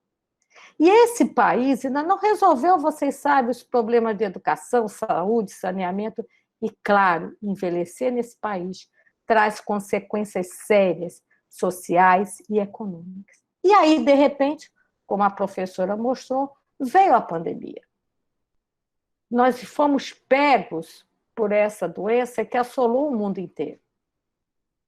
E esse país ainda não resolveu, vocês sabem, os problemas de educação, saúde, saneamento. E, claro, envelhecer nesse país traz consequências sérias, sociais e econômicas. E aí, de repente, como a professora mostrou, veio a pandemia. Nós fomos pegos por essa doença que assolou o mundo inteiro.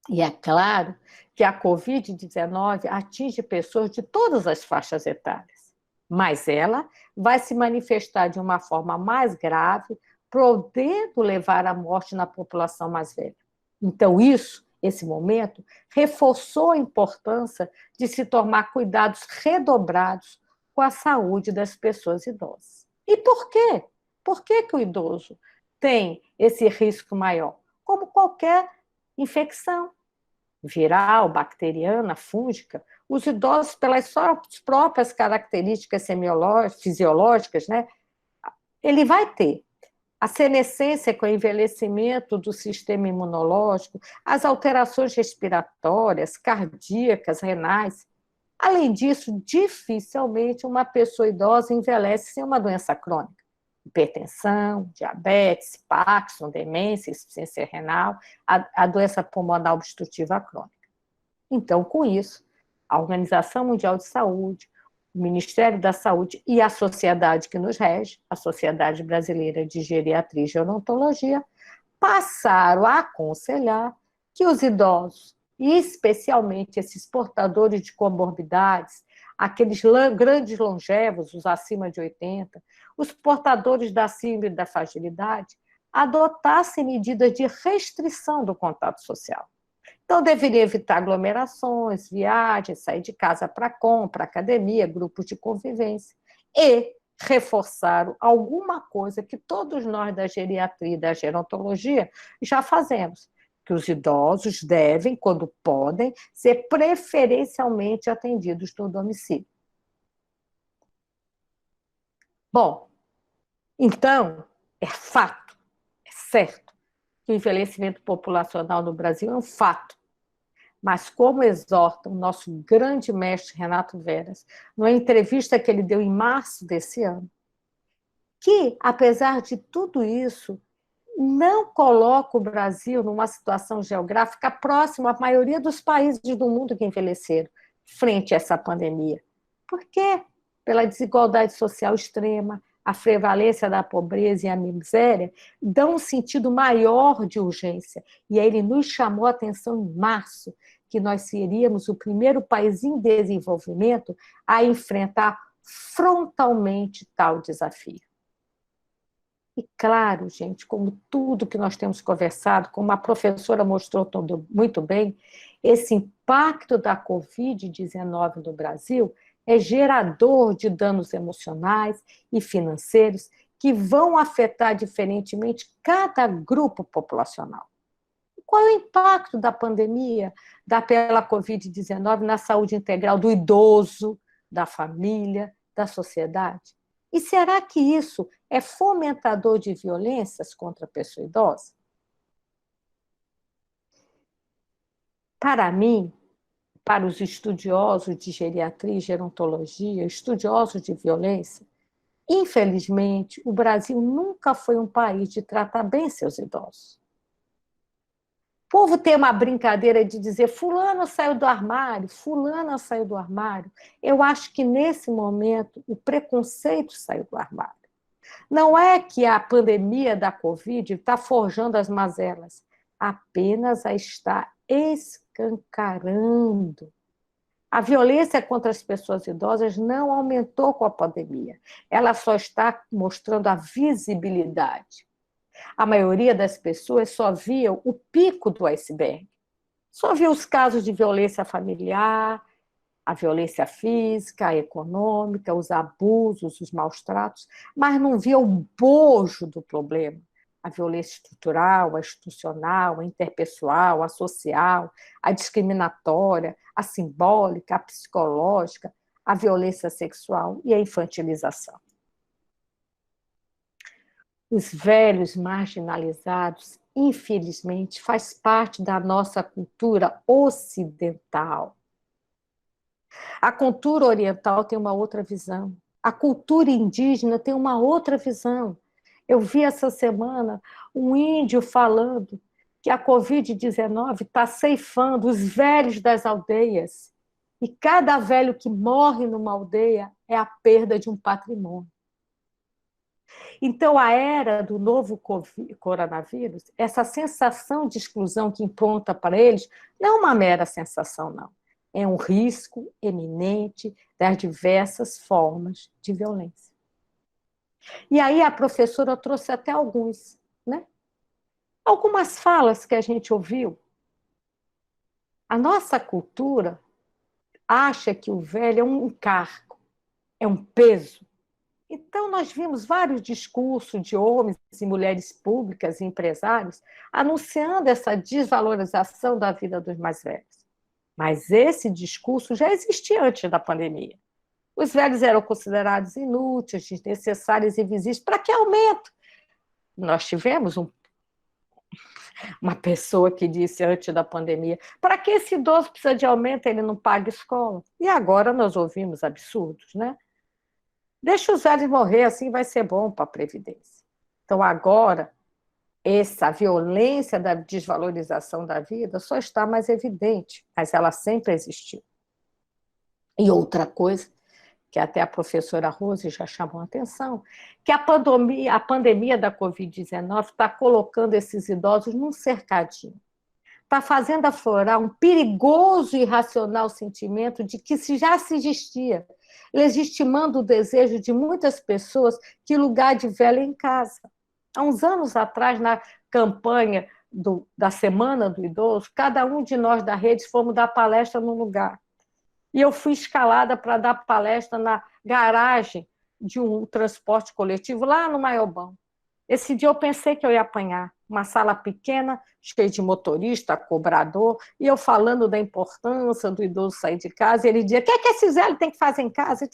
E é claro que a Covid-19 atinge pessoas de todas as faixas etárias, mas ela vai se manifestar de uma forma mais grave, podendo levar à morte na população mais velha. Então, esse momento, reforçou a importância de se tomar cuidados redobrados com a saúde das pessoas idosas. E por quê? Por que o idoso tem esse risco maior? Como qualquer infecção viral, bacteriana, fúngica, os idosos, pelas suas próprias características fisiológicas, né, ele vai ter a senescência com o envelhecimento do sistema imunológico, as alterações respiratórias, cardíacas, renais. Além disso, dificilmente uma pessoa idosa envelhece sem uma doença crônica. Hipertensão, diabetes, Parkinson, demência, insuficiência renal, a doença pulmonar obstrutiva crônica. Então, com isso, a Organização Mundial de Saúde, o Ministério da Saúde e a sociedade que nos rege, a Sociedade Brasileira de Geriatria e Gerontologia, passaram a aconselhar que os idosos, e especialmente esses portadores de comorbidades, aqueles grandes longevos, os acima de 80, os portadores da síndrome da fragilidade, adotassem medidas de restrição do contato social. Então, deveria evitar aglomerações, viagens, sair de casa para compra, academia, grupos de convivência. E reforçaram alguma coisa que todos nós da geriatria e da gerontologia já fazemos, que os idosos devem, quando podem, ser preferencialmente atendidos no domicílio. Bom, então, é fato, é certo, que o envelhecimento populacional no Brasil é um fato. Mas como exorta o nosso grande mestre Renato Veras, numa entrevista que ele deu em março desse ano, que, apesar de tudo isso, não coloca o Brasil numa situação geográfica próxima à maioria dos países do mundo que envelheceram frente a essa pandemia. Por quê? Pela desigualdade social extrema, a prevalência da pobreza e a miséria dão um sentido maior de urgência. E aí ele nos chamou a atenção em março, que nós seríamos o primeiro país em desenvolvimento a enfrentar frontalmente tal desafio. E claro, gente, como tudo que nós temos conversado, como a professora mostrou muito bem, esse impacto da Covid-19 no Brasil é gerador de danos emocionais e financeiros que vão afetar diferentemente cada grupo populacional. Qual é o impacto da pandemia pela Covid-19 na saúde integral do idoso, da família, da sociedade? E será que isso é fomentador de violências contra a pessoa idosa? Para mim, para os estudiosos de geriatria e gerontologia, estudiosos de violência, infelizmente, o Brasil nunca foi um país de tratar bem seus idosos. O povo tem uma brincadeira de dizer fulano saiu do armário, fulana saiu do armário. Eu acho que, nesse momento, o preconceito saiu do armário. Não é que a pandemia da Covid está forjando as mazelas, apenas a está escancarando. A violência contra as pessoas idosas não aumentou com a pandemia. Ela só está mostrando a visibilidade. A maioria das pessoas só via o pico do iceberg. Só via os casos de violência familiar, a violência física, a econômica, os abusos, os maus tratos, mas não via o bojo do problema. A violência estrutural, a institucional, a interpessoal, a social, a discriminatória, a simbólica, a psicológica, a violência sexual e a infantilização. Os velhos marginalizados, infelizmente, faz parte da nossa cultura ocidental. A cultura oriental tem uma outra visão. A cultura indígena tem uma outra visão. Eu vi essa semana um índio falando que a Covid-19 está ceifando os velhos das aldeias. E cada velho que morre numa aldeia é a perda de um patrimônio. Então, a era do novo coronavírus, essa sensação de exclusão que impronta para eles, não é uma mera sensação, não. É um risco eminente das diversas formas de violência. E aí a professora trouxe até alguns, né? Algumas falas que a gente ouviu. A nossa cultura acha que o velho é um encargo, é um peso. Então, nós vimos vários discursos de homens e mulheres públicas e empresários anunciando essa desvalorização da vida dos mais velhos. Mas esse discurso já existia antes da pandemia. Os velhos eram considerados inúteis, desnecessários e invisíveis. Para que aumento? Nós tivemos uma pessoa que disse antes da pandemia, para que esse idoso precisa de aumento, ele não paga escola? E agora nós ouvimos absurdos, né? Deixa os velhos morrer, assim vai ser bom para a Previdência. Então, agora, essa violência da desvalorização da vida só está mais evidente, mas ela sempre existiu. E outra coisa, que até a professora Rose já chamou a atenção, que a pandemia da Covid-19 está colocando esses idosos num cercadinho. Está fazendo aflorar um perigoso e irracional sentimento de que já se existia, legitimando o desejo de muitas pessoas que lugar de velho é em casa. Há uns anos atrás, na campanha da Semana do Idoso, cada um de nós da rede fomos dar palestra num lugar. E eu fui escalada para dar palestra na garagem de um transporte coletivo, lá no Maiobão. Esse dia eu pensei que eu ia apanhar. Uma sala pequena, cheia de motorista, cobrador, e eu falando da importância do idoso sair de casa, e ele dizia, o que é que esses velhos têm que fazer em casa?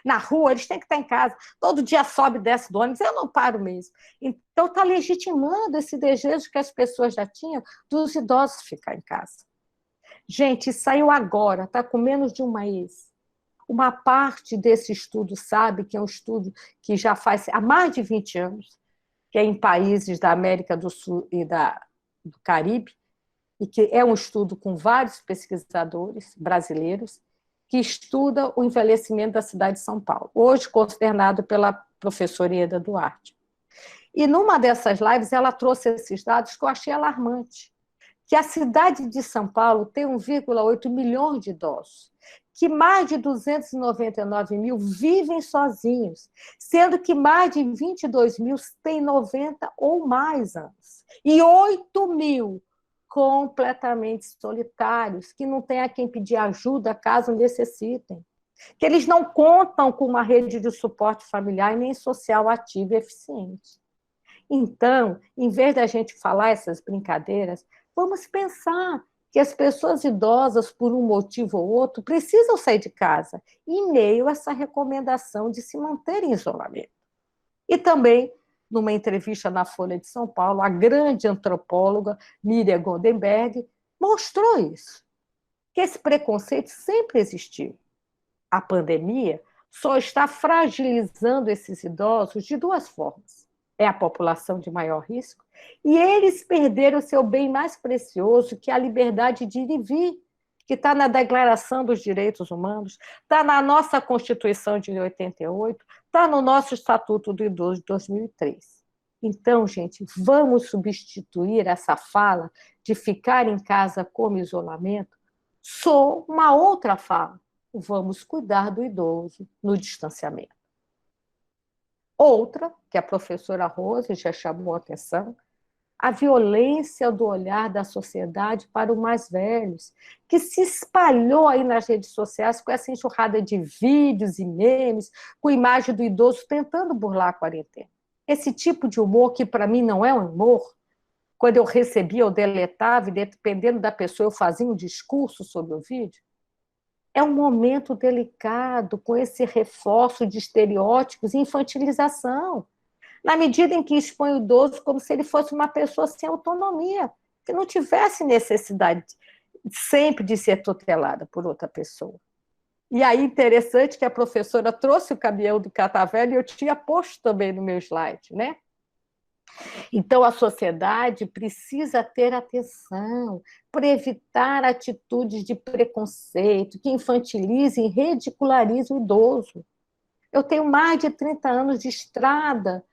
Na rua, eles têm que estar em casa. Todo dia sobe e desce do ônibus, eu não paro mesmo. Então, está legitimando esse desejo que as pessoas já tinham dos idosos ficar em casa. Gente, saiu agora, está com menos de um mês. Uma parte desse estudo sabe que é um estudo que já faz há mais de 20 anos, que é em países da América do Sul e do Caribe, e que é um estudo com vários pesquisadores brasileiros que estuda o envelhecimento da cidade de São Paulo, hoje coordenado pela professora Ieda Duarte. E numa dessas lives ela trouxe esses dados que eu achei alarmante, que a cidade de São Paulo tem 1,8 milhões de idosos, que mais de 299 mil vivem sozinhos, sendo que mais de 22 mil têm 90 ou mais anos, e 8 mil completamente solitários, que não tem a quem pedir ajuda caso necessitem, que eles não contam com uma rede de suporte familiar e nem social ativa e eficiente. Então, em vez da gente falar essas brincadeiras, Vamos pensar que as pessoas idosas, por um motivo ou outro, precisam sair de casa, em meio a essa recomendação de se manter em isolamento. E também, numa entrevista na Folha de São Paulo, a grande antropóloga Miriam Goldenberg mostrou isso, que esse preconceito sempre existiu. A pandemia só está fragilizando esses idosos de duas formas. É a população de maior risco, e eles perderam o seu bem mais precioso, que é a liberdade de ir e vir, que está na Declaração dos Direitos Humanos, está na nossa Constituição de 88, está no nosso Estatuto do Idoso de 2003. Então, gente, vamos substituir essa fala de ficar em casa como isolamento por uma outra fala. Vamos cuidar do idoso no distanciamento. Outra, que a professora Rose já chamou a atenção, a violência do olhar da sociedade para os mais velhos, que se espalhou aí nas redes sociais com essa enxurrada de vídeos e memes, com a imagem do idoso tentando burlar a quarentena. Esse tipo de humor, que para mim não é um humor, quando eu recebia, eu deletava, e dependendo da pessoa, eu fazia um discurso sobre o vídeo, é um momento delicado, com esse reforço de estereótipos e infantilização, na medida em que expõe o idoso como se ele fosse uma pessoa sem autonomia, que não tivesse necessidade sempre de ser tutelada por outra pessoa. E aí, interessante que a professora trouxe o caminhão do Catavento, e eu tinha posto também no meu slide, né? Então, a sociedade precisa ter atenção para evitar atitudes de preconceito que infantilizem e ridicularizem o idoso. Eu tenho mais de 30 anos de estrada,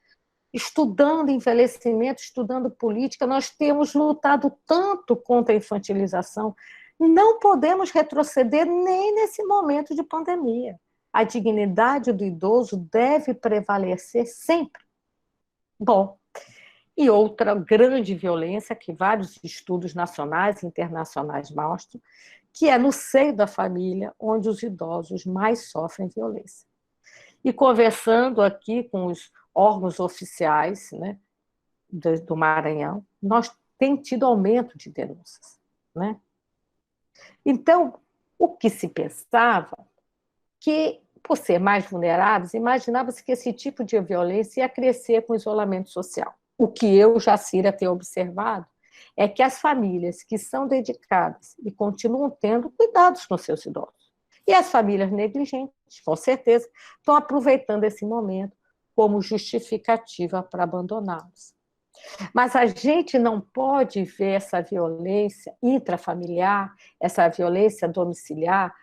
estudando envelhecimento, estudando política, nós temos lutado tanto contra a infantilização. Não podemos retroceder nem nesse momento de pandemia. A dignidade do idoso deve prevalecer sempre. Bom, e outra grande violência que vários estudos nacionais e internacionais mostram, que é no seio da família onde os idosos mais sofrem violência. E conversando aqui com os órgãos oficiais, né, do Maranhão, nós temos tido aumento de denúncias, né? Então, o que se pensava, que por ser mais vulneráveis, imaginava-se que esse tipo de violência ia crescer com o isolamento social. O que eu, Jacira, tenho observado é que as famílias que são dedicadas e continuam tendo cuidados com seus idosos, e as famílias negligentes, com certeza, estão aproveitando esse momento como justificativa para abandoná-los. Mas a gente não pode ver essa violência intrafamiliar, essa violência domiciliar,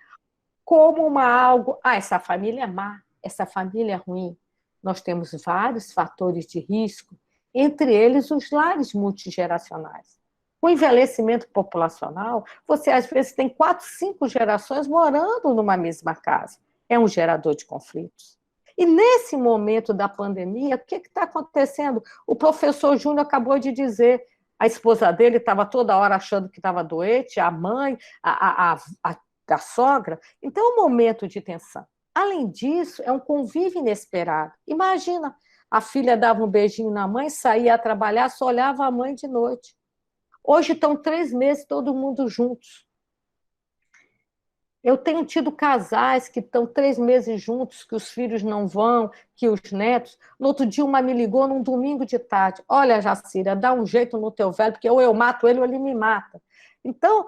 como algo, essa família é má, essa família é ruim. Nós temos vários fatores de risco, entre eles os lares multigeracionais. O envelhecimento populacional, você às vezes tem 4, 5 gerações morando numa mesma casa. É um gerador de conflitos. E nesse momento da pandemia, o que está acontecendo? O professor Júnior acabou de dizer, a esposa dele estava toda hora achando que estava doente, a mãe, a sogra. Então, é um momento de tensão. Além disso, é um convívio inesperado. Imagina, a filha dava um beijinho na mãe, saía a trabalhar, só olhava a mãe de noite. Hoje estão 3 meses todo mundo juntos. Eu tenho tido casais que estão 3 meses juntos, que os filhos não vão, que os netos... No outro dia, uma me ligou num domingo de tarde. Olha, Jacira, dá um jeito no teu velho, porque ou eu mato ele ou ele me mata. Então,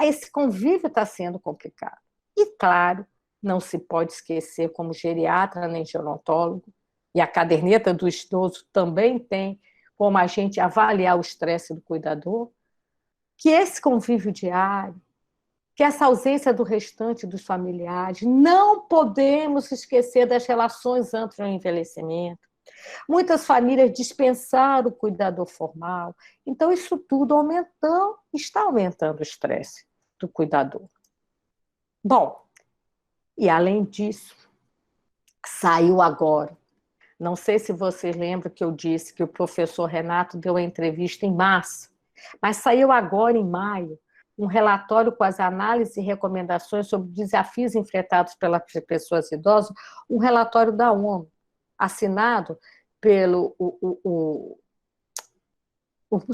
esse convívio está sendo complicado. E, claro, não se pode esquecer, como geriatra nem gerontólogo, e a caderneta do idoso também tem como a gente avaliar o estresse do cuidador, que esse convívio diário, que essa ausência do restante dos familiares, não podemos esquecer das relações antes do envelhecimento. Muitas famílias dispensaram o cuidador formal. Então, isso tudo está aumentando o estresse do cuidador. Bom, e além disso, saiu agora. Não sei se vocês lembram que eu disse que o professor Renato deu a entrevista em março, mas saiu agora, em maio, um relatório com as análises e recomendações sobre desafios enfrentados pelas pessoas idosas, um relatório da ONU, assinado pelo o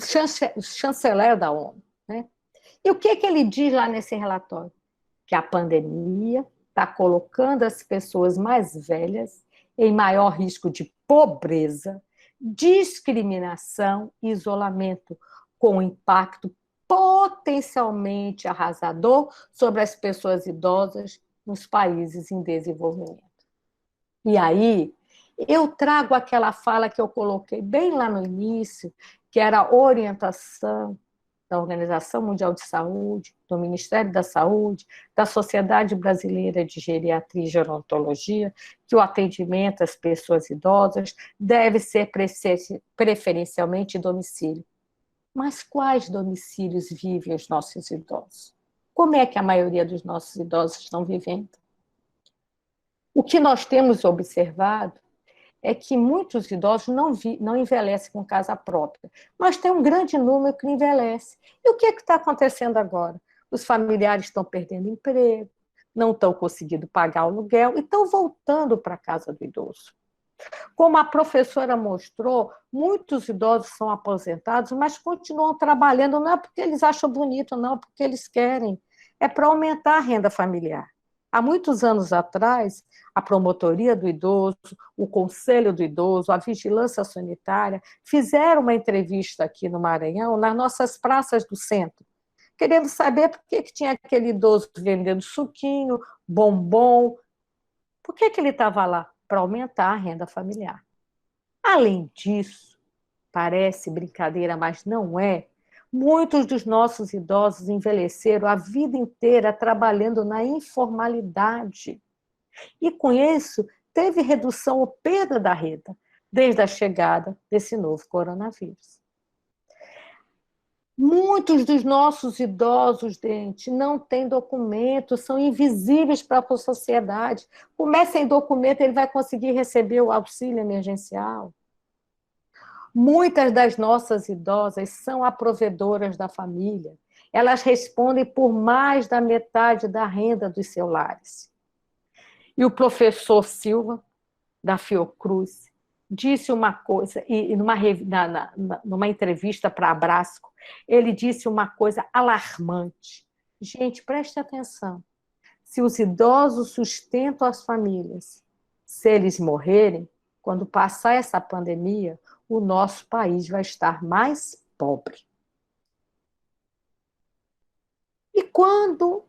chanceler da ONU, né? E o que ele diz lá nesse relatório? Que a pandemia está colocando as pessoas mais velhas em maior risco de pobreza, discriminação e isolamento, com impacto potencialmente arrasador sobre as pessoas idosas nos países em desenvolvimento. E aí, eu trago aquela fala que eu coloquei bem lá no início, que era a orientação da Organização Mundial de Saúde, do Ministério da Saúde, da Sociedade Brasileira de Geriatria e Gerontologia, que o atendimento às pessoas idosas deve ser preferencialmente em domicílio. Mas quais domicílios vivem os nossos idosos? Como é que a maioria dos nossos idosos estão vivendo? O que nós temos observado é que muitos idosos não envelhecem com casa própria, mas tem um grande número que envelhece. E o que está acontecendo agora? Os familiares estão perdendo emprego, não estão conseguindo pagar o aluguel e estão voltando para a casa do idoso. Como a professora mostrou, muitos idosos são aposentados, mas continuam trabalhando, não é porque eles acham bonito, não, é porque eles querem. É para aumentar a renda familiar. Há muitos anos atrás, a promotoria do idoso, o conselho do idoso, a vigilância sanitária fizeram uma entrevista aqui no Maranhão, nas nossas praças do centro, querendo saber por que tinha aquele idoso vendendo suquinho, bombom. Por que ele estava lá? Para aumentar a renda familiar. Além disso, parece brincadeira, mas não é, muitos dos nossos idosos envelheceram a vida inteira trabalhando na informalidade. E com isso, teve redução ou perda da renda, desde a chegada desse novo coronavírus. Muitos dos nossos idosos, gente, não têm documentos, são invisíveis para a sociedade. Como sem documento ele vai conseguir receber o auxílio emergencial? Muitas das nossas idosas são aprovedoras da família. Elas respondem por mais da metade da renda dos seus lares. E o professor Silva, da Fiocruz, disse uma coisa, e numa entrevista para a Brasco, ele disse uma coisa alarmante. Gente, preste atenção. Se os idosos sustentam as famílias, se eles morrerem, quando passar essa pandemia, o nosso país vai estar mais pobre. E quando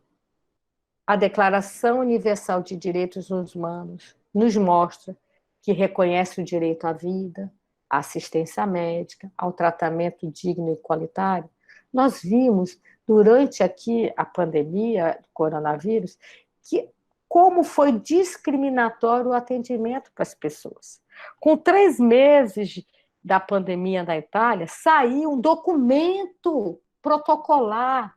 a Declaração Universal de Direitos Humanos nos mostra que reconhece o direito à vida, à assistência médica, ao tratamento digno e igualitário, nós vimos, durante aqui a pandemia do coronavírus, que como foi discriminatório o atendimento para as pessoas. Com 3 meses da pandemia na Itália, saiu um documento protocolar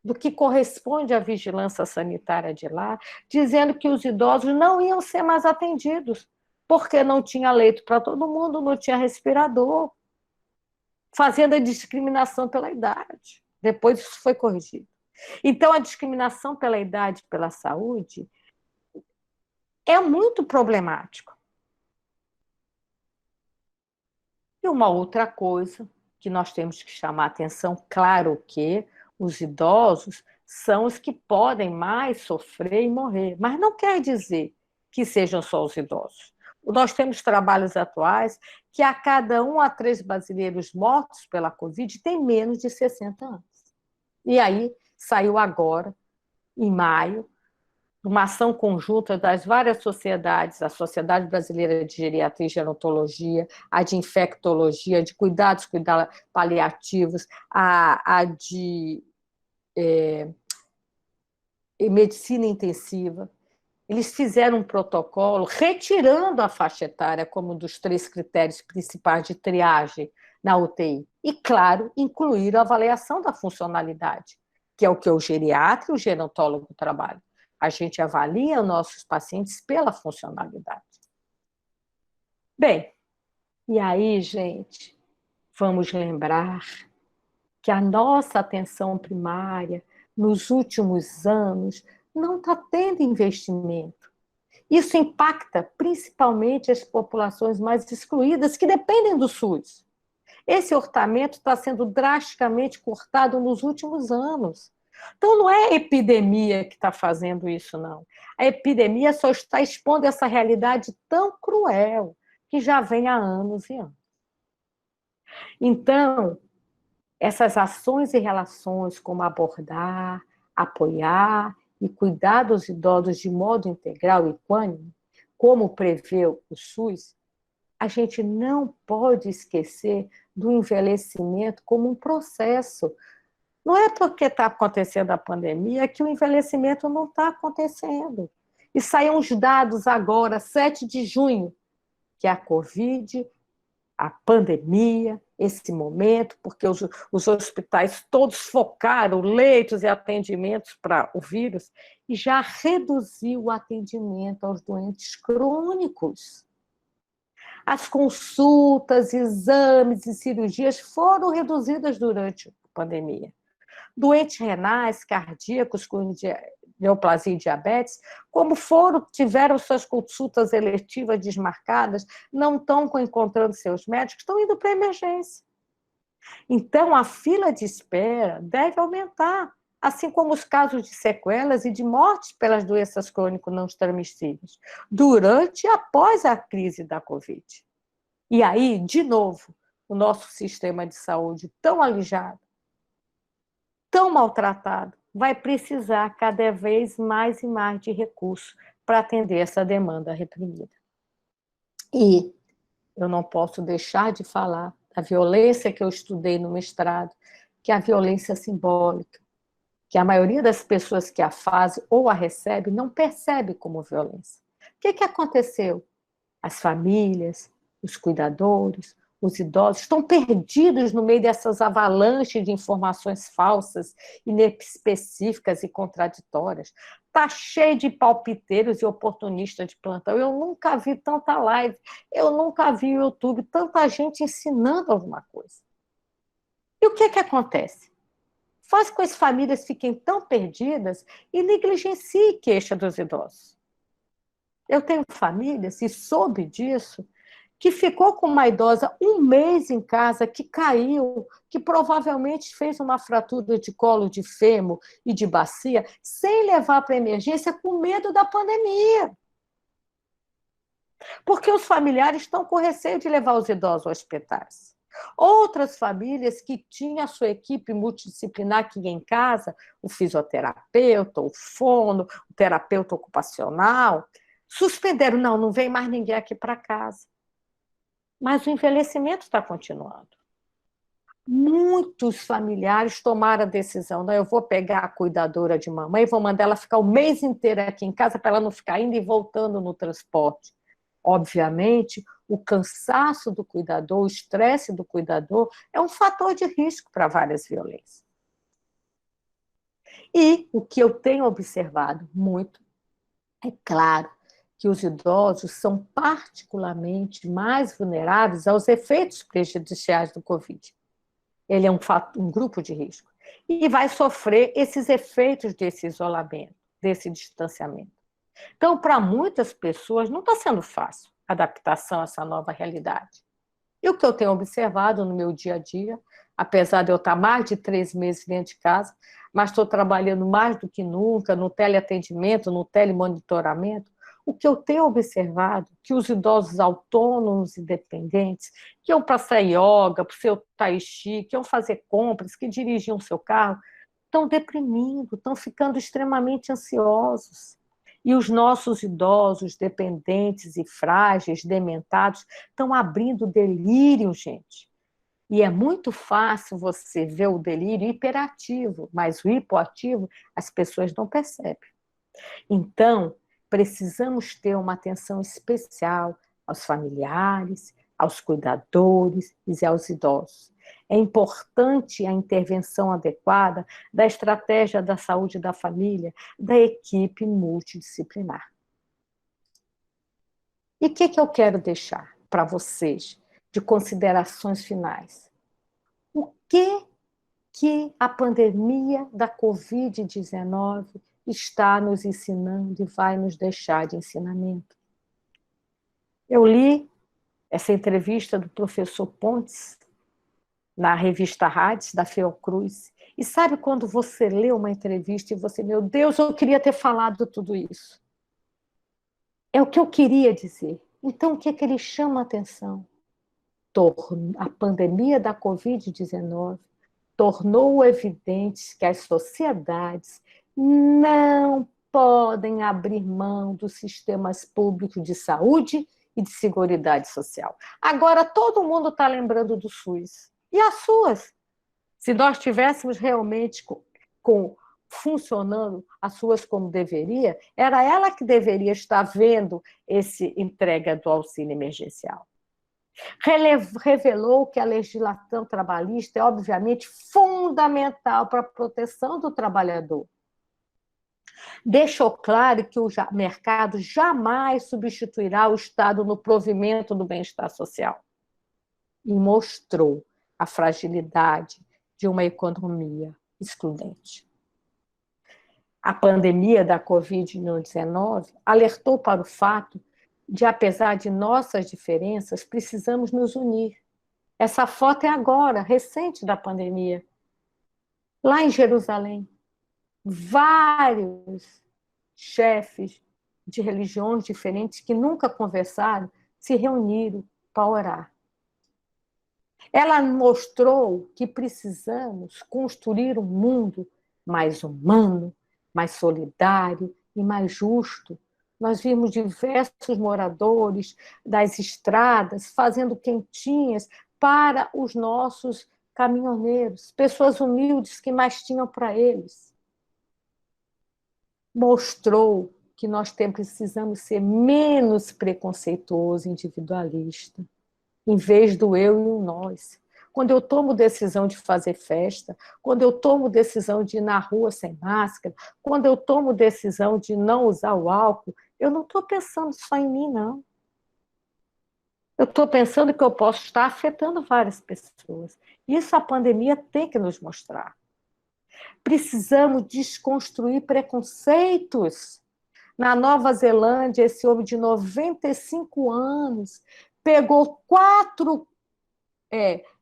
do que corresponde à vigilância sanitária de lá, dizendo que os idosos não iam ser mais atendidos, porque não tinha leito para todo mundo, não tinha respirador, fazendo a discriminação pela idade. Depois isso foi corrigido. Então, a discriminação pela idade e pela saúde é muito problemático. E uma outra coisa que nós temos que chamar a atenção, claro que os idosos são os que podem mais sofrer e morrer, mas não quer dizer que sejam só os idosos. Nós temos trabalhos atuais que a cada 1 a 3 brasileiros mortos pela Covid tem menos de 60 anos. E aí saiu agora, em maio, uma ação conjunta das várias sociedades, a Sociedade Brasileira de Geriatria e Gerontologia, a de Infectologia, de Cuidados Paliativos, a de Medicina Intensiva. Eles fizeram um protocolo retirando a faixa etária como um dos 3 critérios principais de triagem na UTI. E, claro, incluíram a avaliação da funcionalidade, que é o que o geriatra e o gerontólogo trabalham. A gente avalia nossos pacientes pela funcionalidade. Bem, e aí, gente, vamos lembrar que a nossa atenção primária, nos últimos anos, não está tendo investimento. Isso impacta principalmente as populações mais excluídas, que dependem do SUS. Esse orçamento está sendo drasticamente cortado nos últimos anos. Então, não é a epidemia que está fazendo isso, não. A epidemia só está expondo essa realidade tão cruel que já vem há anos e anos. Então, essas ações e relações, como abordar, apoiar e cuidar dos idosos de modo integral e equânime, como prevê o SUS, a gente não pode esquecer do envelhecimento como um processo. Não é porque está acontecendo a pandemia que o envelhecimento não está acontecendo. E saíram os dados agora, 7 de junho, que a Covid, a pandemia, esse momento, porque os hospitais todos focaram leitos e atendimentos para o vírus, e já reduziu o atendimento aos doentes crônicos. As consultas, exames e cirurgias foram reduzidas durante a pandemia. Doentes renais, cardíacos, com neoplasia e diabetes, como tiveram suas consultas eletivas desmarcadas, não estão encontrando seus médicos, estão indo para a emergência. Então, a fila de espera deve aumentar, assim como os casos de sequelas e de mortes pelas doenças crônicas não transmissíveis, durante e após a crise da Covid. E aí, de novo, o nosso sistema de saúde tão alijado, tão maltratado, vai precisar cada vez mais e mais de recursos para atender essa demanda reprimida. E eu não posso deixar de falar da violência que eu estudei no mestrado, que é a violência simbólica, que a maioria das pessoas que a fazem ou a recebe não percebe como violência. O que aconteceu? As famílias, os cuidadores, os idosos estão perdidos no meio dessas avalanches de informações falsas, inespecíficas e contraditórias. Está cheio de palpiteiros e oportunistas de plantão. Eu nunca vi tanta live, eu nunca vi o YouTube, tanta gente ensinando alguma coisa. E o que acontece? Faz com que as famílias fiquem tão perdidas e negligenciem a queixa dos idosos. Eu tenho famílias, e soube disso, que ficou com uma idosa 1 mês em casa, que caiu, que provavelmente fez uma fratura de colo de fêmur e de bacia, sem levar para a emergência, com medo da pandemia. Porque os familiares estão com receio de levar os idosos aos hospitais. Outras famílias que tinham a sua equipe multidisciplinar que ia em casa, o fisioterapeuta, o fono, o terapeuta ocupacional, suspenderam, não vem mais ninguém aqui para casa. Mas o envelhecimento está continuando. Muitos familiares tomaram a decisão, eu vou pegar a cuidadora de mamãe e vou mandar ela ficar o mês inteiro aqui em casa para ela não ficar indo e voltando no transporte. Obviamente, o cansaço do cuidador, o estresse do cuidador é um fator de risco para várias violências. E o que eu tenho observado muito, é claro, que os idosos são particularmente mais vulneráveis aos efeitos prejudiciais do Covid. Ele é um grupo de risco. E vai sofrer esses efeitos desse isolamento, desse distanciamento. Então, para muitas pessoas, não está sendo fácil a adaptação a essa nova realidade. E o que eu tenho observado no meu dia a dia, apesar de eu estar mais de 3 meses dentro de casa, mas estou trabalhando mais do que nunca no teleatendimento, no telemonitoramento, o que eu tenho observado é que os idosos autônomos e dependentes, que iam passar yoga, para o seu tai chi, que iam fazer compras, que dirigiam o seu carro, estão deprimindo, estão ficando extremamente ansiosos. E os nossos idosos, dependentes e frágeis, dementados, estão abrindo delírio, gente. E é muito fácil você ver o delírio hiperativo, mas o hipoativo as pessoas não percebem. Então, precisamos ter uma atenção especial aos familiares, aos cuidadores e aos idosos. É importante a intervenção adequada da estratégia da saúde da família, da equipe multidisciplinar. E o que eu quero deixar para vocês de considerações finais? O que a pandemia da Covid-19 está nos ensinando e vai nos deixar de ensinamento? Eu li essa entrevista do professor Pontes, na revista Hades, da Fiocruz. E sabe quando você lê uma entrevista e você, meu Deus, eu queria ter falado tudo isso. É o que eu queria dizer. Então, o que é que ele chama a atenção? A pandemia da Covid-19 tornou evidente que as sociedades não podem abrir mão dos sistemas públicos de saúde e de seguridade social. Agora, todo mundo está lembrando do SUS. E as suas? Se nós tivéssemos realmente funcionando as suas como deveria, era ela que deveria estar vendo essa entrega do auxílio emergencial. Revelou que a legislação trabalhista é, obviamente, fundamental para a proteção do trabalhador. Deixou claro que o mercado jamais substituirá o Estado no provimento do bem-estar social. E mostrou a fragilidade de uma economia excludente. A pandemia da Covid-19 alertou para o fato de, apesar de nossas diferenças, precisamos nos unir. Essa foto é agora, recente da pandemia. Lá em Jerusalém, vários chefes de religiões diferentes que nunca conversaram se reuniram para orar. Ela mostrou que precisamos construir um mundo mais humano, mais solidário e mais justo. Nós vimos diversos moradores das estradas fazendo quentinhas para os nossos caminhoneiros, pessoas humildes que mais tinham para eles. Mostrou que nós precisamos ser menos preconceituosos e individualistas, em vez do eu e o nós. Quando eu tomo decisão de fazer festa, quando eu tomo decisão de ir na rua sem máscara, quando eu tomo decisão de não usar o álcool, eu não estou pensando só em mim, não. Eu estou pensando que eu posso estar afetando várias pessoas. Isso a pandemia tem que nos mostrar. Precisamos desconstruir preconceitos. Na Nova Zelândia, esse homem de 95 anos pegou 4,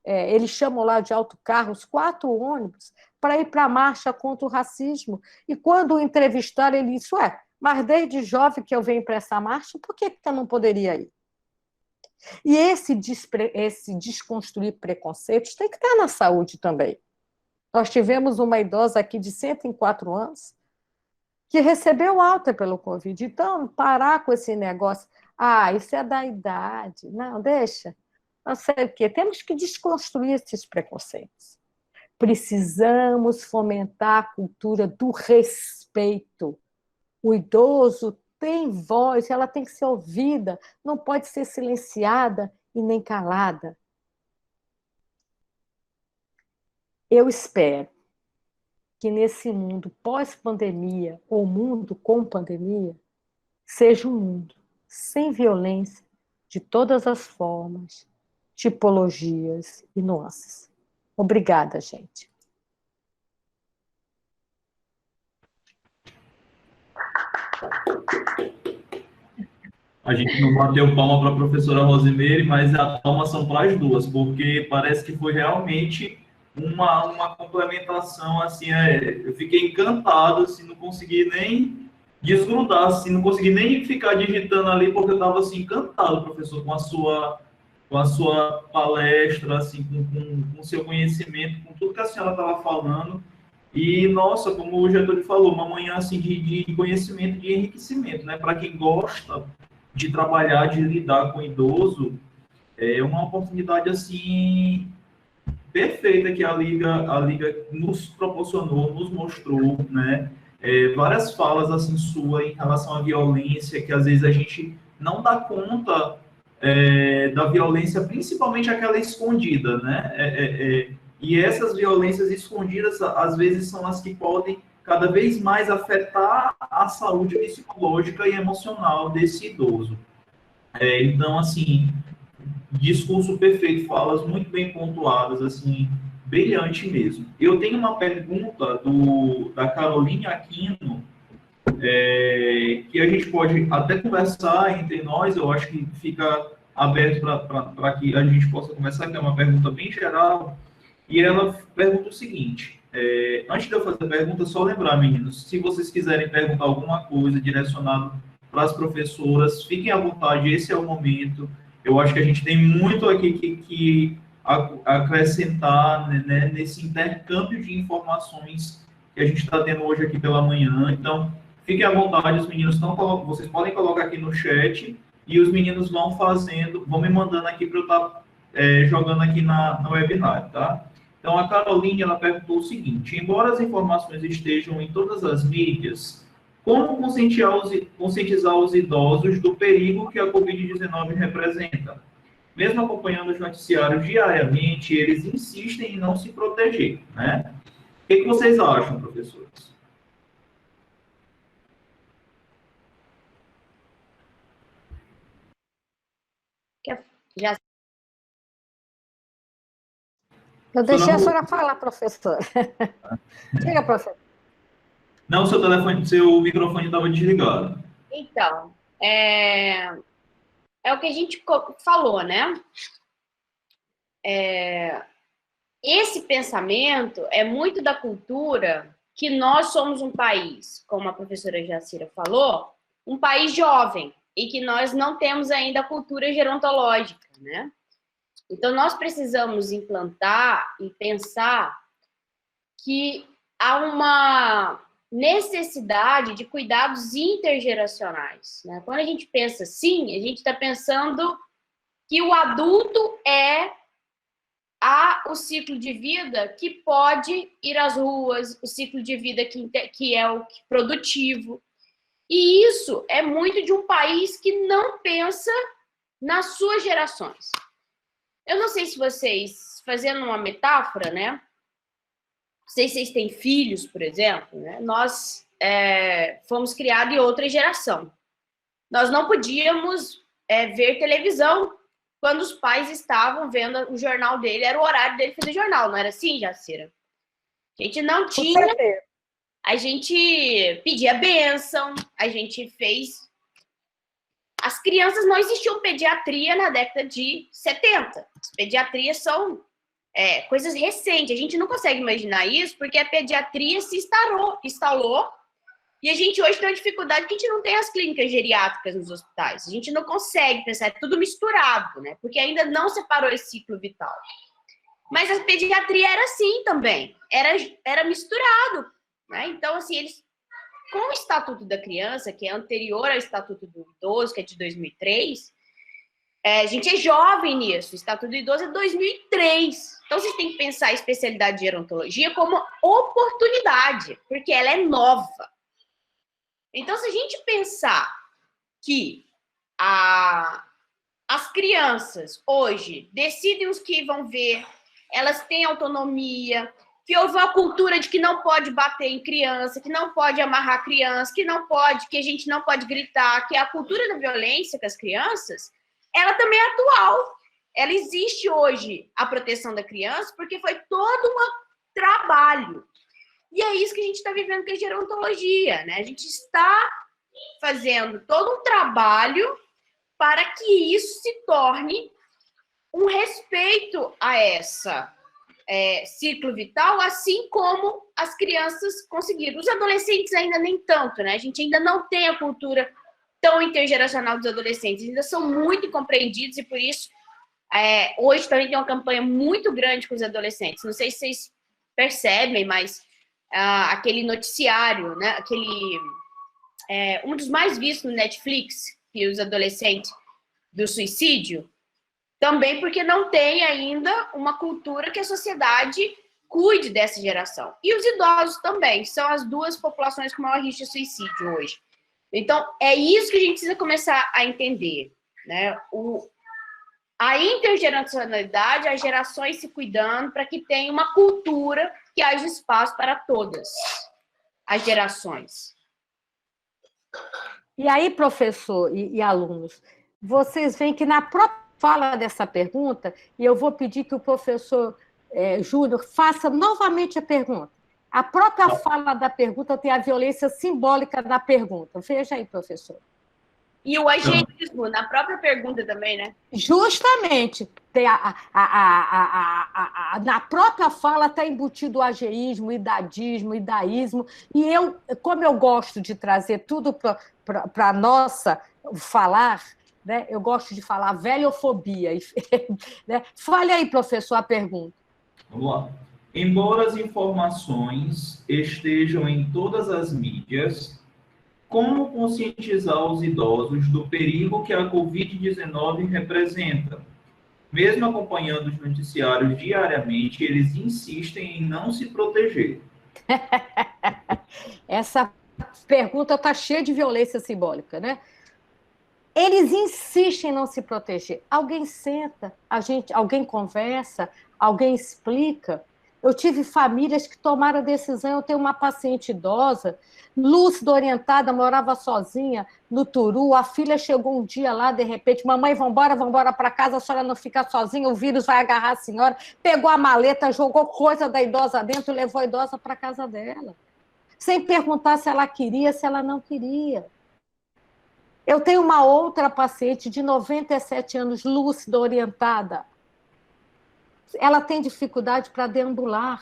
eles chamam lá de autocarros, 4 ônibus, para ir para a marcha contra o racismo. E quando o entrevistaram, ele disse, mas desde jovem que eu venho para essa marcha, por que eu não poderia ir? E esse desconstruir preconceitos tem que estar na saúde também. Nós tivemos uma idosa aqui de 104 anos que recebeu alta pelo Covid. Então, parar com esse negócio, isso é da idade. Não, deixa. Não sei o quê. Temos que desconstruir esses preconceitos. Precisamos fomentar a cultura do respeito. O idoso tem voz, ela tem que ser ouvida, não pode ser silenciada e nem calada. Eu espero que nesse mundo pós-pandemia, ou mundo com pandemia, seja um mundo sem violência, de todas as formas, tipologias e nuances. Obrigada, gente. A gente não bateu palma para a professora Rosimeire, mas as palmas são para as duas, porque parece que foi realmente uma complementação, assim, eu fiquei encantado, assim, não consegui nem desgrudar, assim, não consegui nem ficar digitando ali, porque eu estava, assim, encantado, professor, com a sua palestra, assim, com o seu conhecimento, com tudo que a senhora estava falando. E, nossa, como o Getúlio falou, uma manhã, assim, de conhecimento, de enriquecimento, né? Para quem gosta de trabalhar, de lidar com idoso, é uma oportunidade, assim, perfeita que a Liga nos proporcionou, nos mostrou, né? Várias falas, assim, sua em relação à violência, que às vezes a gente não dá conta da violência, principalmente aquela escondida, né? E essas violências escondidas, às vezes, são as que podem cada vez mais afetar a saúde psicológica e emocional desse idoso. Então, assim, discurso perfeito, falas muito bem pontuadas, assim, brilhante mesmo. Eu tenho uma pergunta da Caroline Aquino, que a gente pode até conversar entre nós, eu acho que fica aberto para que a gente possa conversar, que é uma pergunta bem geral. E ela pergunta o seguinte, antes de eu fazer a pergunta, só lembrar, meninos, se vocês quiserem perguntar alguma coisa direcionada para as professoras, fiquem à vontade, esse é o momento. Eu acho que a gente tem muito aqui que acrescentar, né, nesse intercâmbio de informações que a gente está tendo hoje aqui pela manhã. Então, fiquem à vontade, os meninos vocês podem colocar aqui no chat e os meninos vão me mandando aqui para eu estar jogando aqui no webinar, tá? Então, a Caroline, ela perguntou o seguinte, embora as informações estejam em todas as mídias, como conscientizar os idosos do perigo que a Covid-19 representa? Mesmo acompanhando os noticiários diariamente, eles insistem em não se proteger, né? O que vocês acham, professores? Já Eu deixei a senhora falar, professora. Diga, professora. Não, seu microfone estava desligado. Então, é o que a gente falou, né? Esse pensamento é muito da cultura que nós somos um país, como a professora Jacira falou, um país jovem, e que nós não temos ainda a cultura gerontológica, né? Então, nós precisamos implantar e pensar que há uma necessidade de cuidados intergeracionais, né? Quando a gente pensa assim, a gente está pensando que o adulto há o ciclo de vida que pode ir às ruas, o ciclo de vida que é o produtivo. E isso é muito de um país que não pensa nas suas gerações. Eu não sei se vocês, fazendo uma metáfora, né? Não sei se vocês têm filhos, por exemplo, né? Nós fomos criados em outra geração. Nós não podíamos ver televisão quando os pais estavam vendo o jornal dele, era o horário dele fazer jornal, não era assim, Jacira? A gente não tinha... A gente pedia bênção, a gente fez... As crianças não existiam pediatria na década de 70. As pediatrias são coisas recentes. A gente não consegue imaginar isso porque a pediatria se instalou e a gente hoje tem uma dificuldade que a gente não tem as clínicas geriátricas nos hospitais. A gente não consegue pensar, é tudo misturado, né? Porque ainda não separou esse ciclo vital. Mas a pediatria era assim também, era misturado, né? Então, assim, eles, com o Estatuto da Criança, que é anterior ao Estatuto do Idoso, que é de 2003, a gente é jovem nisso, o Estatuto do Idoso é de 2003. Então, vocês têm que pensar a especialidade de gerontologia como oportunidade, porque ela é nova. Então, se a gente pensar que as crianças hoje decidem os que vão ver, elas têm autonomia, que houve uma cultura de que não pode bater em criança, que não pode amarrar criança, que a gente não pode gritar, que a cultura da violência com as crianças, ela também é atual. Ela existe hoje, a proteção da criança, porque foi todo um trabalho. E é isso que a gente está vivendo com a gerontologia, né? A gente está fazendo todo um trabalho para que isso se torne um respeito a essa ciclo vital, assim como as crianças conseguiram. Os adolescentes ainda nem tanto, né? A gente ainda não tem a cultura tão intergeracional dos adolescentes, ainda são muito incompreendidos e por isso hoje também tem uma campanha muito grande com os adolescentes. Não sei se vocês percebem, mas aquele noticiário, né? Um dos mais vistos no Netflix, que os adolescentes do suicídio, também porque não tem ainda uma cultura que a sociedade cuide dessa geração. E os idosos também, são as duas populações com maior risco de suicídio hoje. Então, é isso que a gente precisa começar a entender, né? A intergeracionalidade, as gerações se cuidando para que tenha uma cultura que haja espaço para todas as gerações. E aí, professor e alunos, vocês veem que na própria fala dessa pergunta, e eu vou pedir que o professor Júnior faça novamente a pergunta. A própria fala da pergunta tem a violência simbólica da pergunta. Veja aí, professor. E o ageísmo, na própria pergunta também, né? Justamente. Tem na própria fala está embutido o ageísmo, o idadismo, o idaísmo. E eu, como eu gosto de trazer tudo para a nossa falar, né, eu gosto de falar velhofobia. Né? Fale aí, professor, a pergunta. Vamos lá. Embora as informações estejam em todas as mídias, como conscientizar os idosos do perigo que a Covid-19 representa? Mesmo acompanhando os noticiários diariamente, eles insistem em não se proteger. Essa pergunta está cheia de violência simbólica, né? Eles insistem em não se proteger. Alguém senta, alguém conversa, alguém explica. Eu tive famílias que tomaram a decisão. Eu tenho uma paciente idosa, lúcida, orientada, morava sozinha no Turu. A filha chegou um dia lá, de repente, mamãe, vamos embora para casa, a senhora não fica sozinha, o vírus vai agarrar a senhora. Pegou a maleta, jogou coisa da idosa dentro, levou a idosa para a casa dela, sem perguntar se ela queria, se ela não queria. Eu tenho uma outra paciente de 97 anos, lúcida, orientada. Ela tem dificuldade para deambular.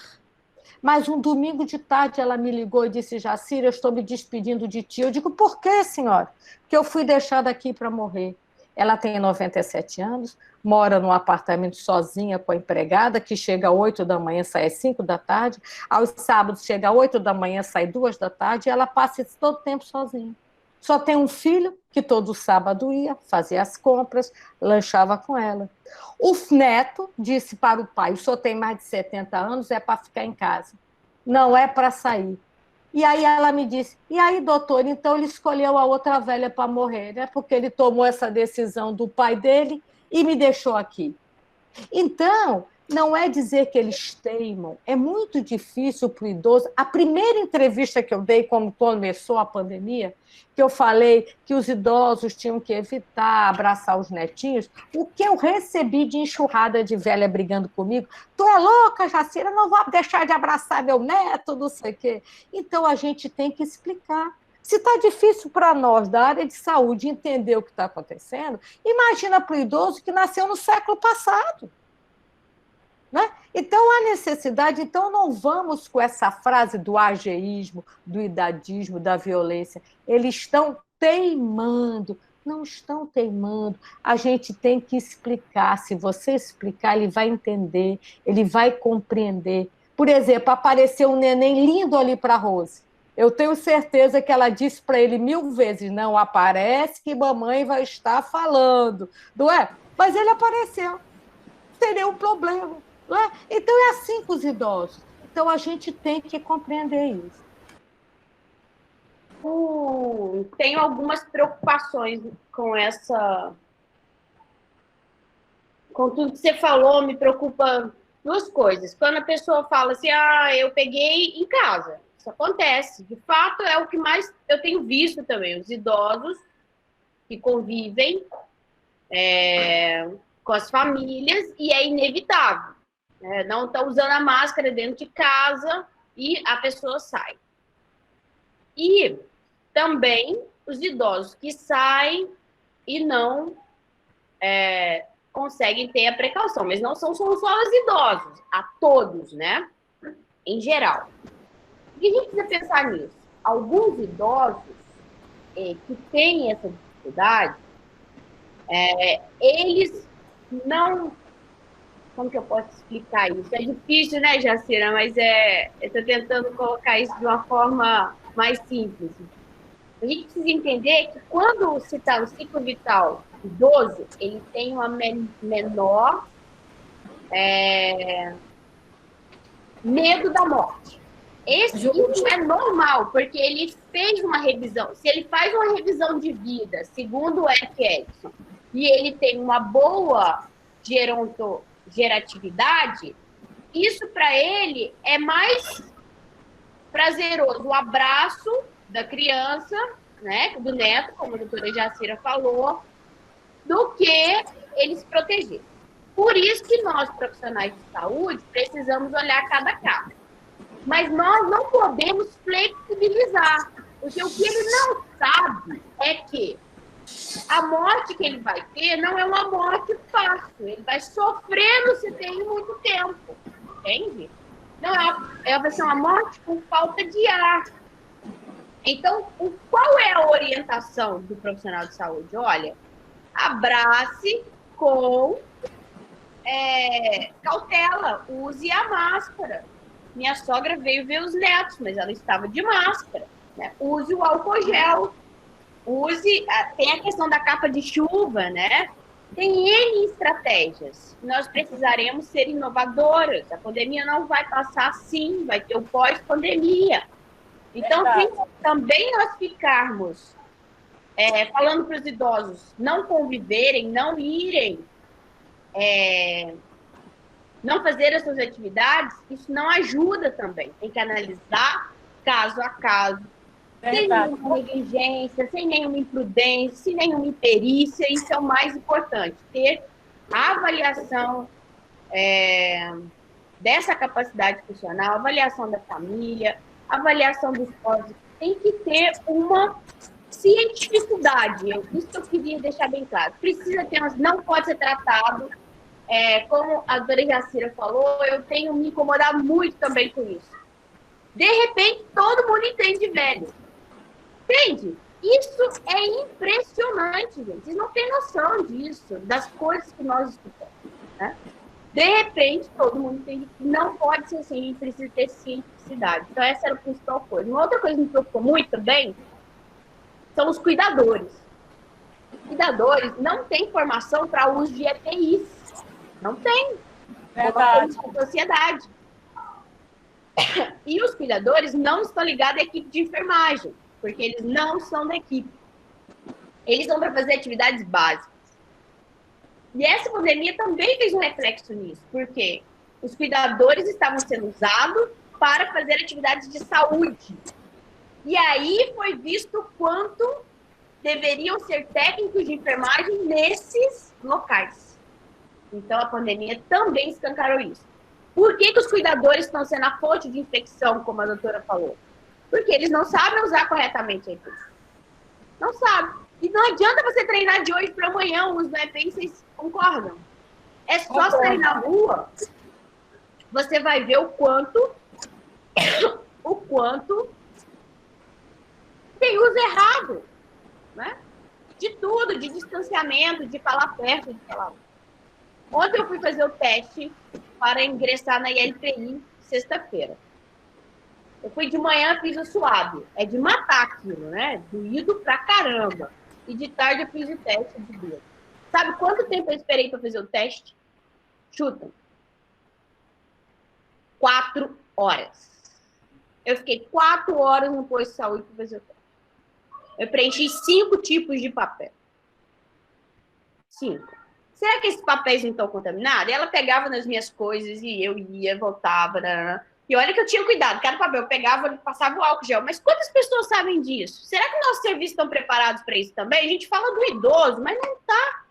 Mas um domingo de tarde ela me ligou e disse, Jacira, eu estou me despedindo de ti. Eu digo, por quê, senhora? Porque eu fui deixada aqui para morrer. Ela tem 97 anos, mora num apartamento sozinha com a empregada, que chega às 8 da manhã, sai às 5 da tarde. Aos sábados chega às 8 da manhã, sai 2 da tarde, e ela passa todo o tempo sozinha. Só tem um filho que todo sábado ia, fazia as compras, lanchava com ela. O neto disse para o pai, o senhor tem mais de 70 anos, é para ficar em casa. Não é para sair. E aí ela me disse, e aí, doutor, então ele escolheu a outra velha para morrer, né? Porque ele tomou essa decisão do pai dele e me deixou aqui. Então, não é dizer que eles teimam, é muito difícil para o idoso. A primeira entrevista que eu dei, quando começou a pandemia, que eu falei que os idosos tinham que evitar abraçar os netinhos, o que eu recebi de enxurrada de velha brigando comigo, tu é louca, Jacira, não vou deixar de abraçar meu neto, não sei o quê. Então, a gente tem que explicar. Se está difícil para nós, da área de saúde, entender o que está acontecendo, imagina para o idoso que nasceu no século passado. Né? Então, há necessidade, então não vamos com essa frase do ageísmo, do idadismo, da violência. Eles estão teimando, não estão teimando. A gente tem que explicar. Se você explicar, ele vai entender, ele vai compreender. Por exemplo, apareceu um neném lindo ali para a Rose. Eu tenho certeza que ela disse para ele 1000 vezes, não aparece que mamãe vai estar falando. Não é? Mas ele apareceu. Seria um problema. É? Então, é assim com os idosos. Então, a gente tem que compreender isso. Tenho algumas preocupações com essa... Com tudo que você falou, me preocupa duas coisas. Quando a pessoa fala assim, eu peguei em casa. Isso acontece. De fato, é o que mais eu tenho visto também. Os idosos que convivem com as famílias e é inevitável. Não está usando a máscara dentro de casa e a pessoa sai. E também os idosos que saem e não conseguem ter a precaução, mas não são só os idosos, a todos, né? Em geral. O que a gente precisa pensar nisso? Alguns idosos que têm essa dificuldade, eles não... Como que eu posso explicar isso? É difícil, né, Jacira? Mas eu estou tentando colocar isso de uma forma mais simples. A gente precisa entender que quando se está no ciclo vital idoso, ele tem uma menor medo da morte. Isso é normal, porque ele fez uma revisão. Se ele faz uma revisão de vida, segundo o Eric Erickson, e ele tem uma boa geratividade, isso para ele é mais prazeroso. O abraço da criança, né, do neto, como a doutora Jacira falou, do que ele se proteger. Por isso que nós, profissionais de saúde, precisamos olhar cada caso. Mas nós não podemos flexibilizar, porque o que ele não sabe é que A morte que ele vai ter não é uma morte fácil. Ele vai sofrer no CTI muito tempo. Entende? Não vai ser uma morte com falta de ar. Então, qual é a orientação do profissional de saúde? Olha, abrace com cautela, use a máscara. Minha sogra veio ver os netos, mas ela estava de máscara. Né? Use o álcool gel. Tem a questão da capa de chuva, né? Tem N estratégias. Nós precisaremos ser inovadoras. A pandemia não vai passar assim, vai ter o pós-pandemia. Então, se também nós ficarmos falando para os idosos não conviverem, não irem, não fazer as suas atividades, isso não ajuda também. Tem que analisar caso a caso, sem nenhuma negligência, sem nenhuma imprudência, sem nenhuma imperícia. Isso é o mais importante, ter a avaliação dessa capacidade funcional, avaliação da família, avaliação dos códigos. Tem que ter uma cientificidade. Isso que eu queria deixar bem claro. Precisa ter, não pode ser tratado, como a doutora Jacira falou, eu tenho me incomodado muito também com isso. De repente, todo mundo entende velho. Entende? Isso é impressionante, gente. Vocês não têm noção disso, das coisas que nós escutamos, né? De repente, todo mundo entende que não pode ser assim, precisa ter cientificidade. Então, essa era a principal coisa. Uma outra coisa que me preocupou muito também são os cuidadores. Os cuidadores não têm formação para uso de EPIs. Não tem. Verdade. É uma sociedade. E os cuidadores não estão ligados à equipe de enfermagem, porque eles não são da equipe. Eles vão para fazer atividades básicas. E essa pandemia também fez um reflexo nisso, porque os cuidadores estavam sendo usados para fazer atividades de saúde. E aí foi visto quanto deveriam ser técnicos de enfermagem nesses locais. Então, a pandemia também escancarou isso. Por que os cuidadores estão sendo a fonte de infecção, como a doutora falou? Porque eles não sabem usar corretamente a EPI. Não sabem. E não adianta você treinar de hoje para amanhã o uso da EPI, vocês concordam? É só sair na rua, você vai ver o quanto tem uso errado, né? De tudo, de distanciamento, de falar perto, de falar. Ontem eu fui fazer o teste para ingressar na ILPI, sexta-feira. Eu fui de manhã, fiz o suave. É de matar aquilo, né? Doído pra caramba. E de tarde eu fiz o teste de dedo. Sabe quanto tempo eu esperei para fazer o teste? Chuta. 4 horas. Eu fiquei 4 horas no posto de saúde para fazer o teste. Eu preenchi 5 tipos de papel. 5. Será que esses papéis não estão contaminados? Ela pegava nas minhas coisas e eu ia, voltava. E olha que eu tinha cuidado. Cada papel eu pegava, passava o álcool gel. Mas quantas pessoas sabem disso? Será que nossos serviços estão preparados para isso também? A gente fala do idoso, mas não está.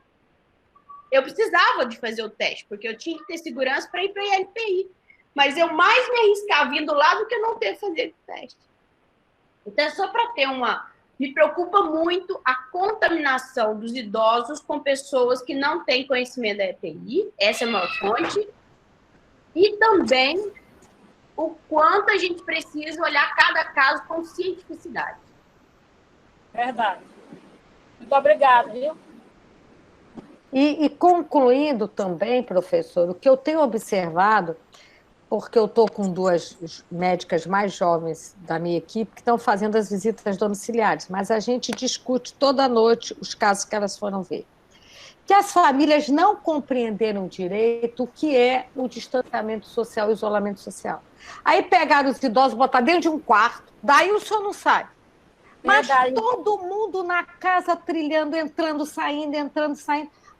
Eu precisava de fazer o teste, porque eu tinha que ter segurança para ir para a ILPI. Mas eu mais me arriscava vindo lá do que não ter que fazer o teste. Então, é só para ter uma... Me preocupa muito a contaminação dos idosos com pessoas que não têm conhecimento da EPI. Essa é a maior fonte. E também o quanto a gente precisa olhar cada caso com cientificidade. Verdade. Muito obrigada, viu? E concluindo também, professor, o que eu tenho observado, porque eu estou com 2 médicas mais jovens da minha equipe que estão fazendo as visitas domiciliares, mas a gente discute toda noite os casos que elas foram ver. Que as famílias não compreenderam direito o que é o distanciamento social, o isolamento social. Aí pegaram os idosos, botaram dentro de um quarto, daí o senhor não sai. Mas Verdade. todo mundo na casa trilhando, entrando, saindo.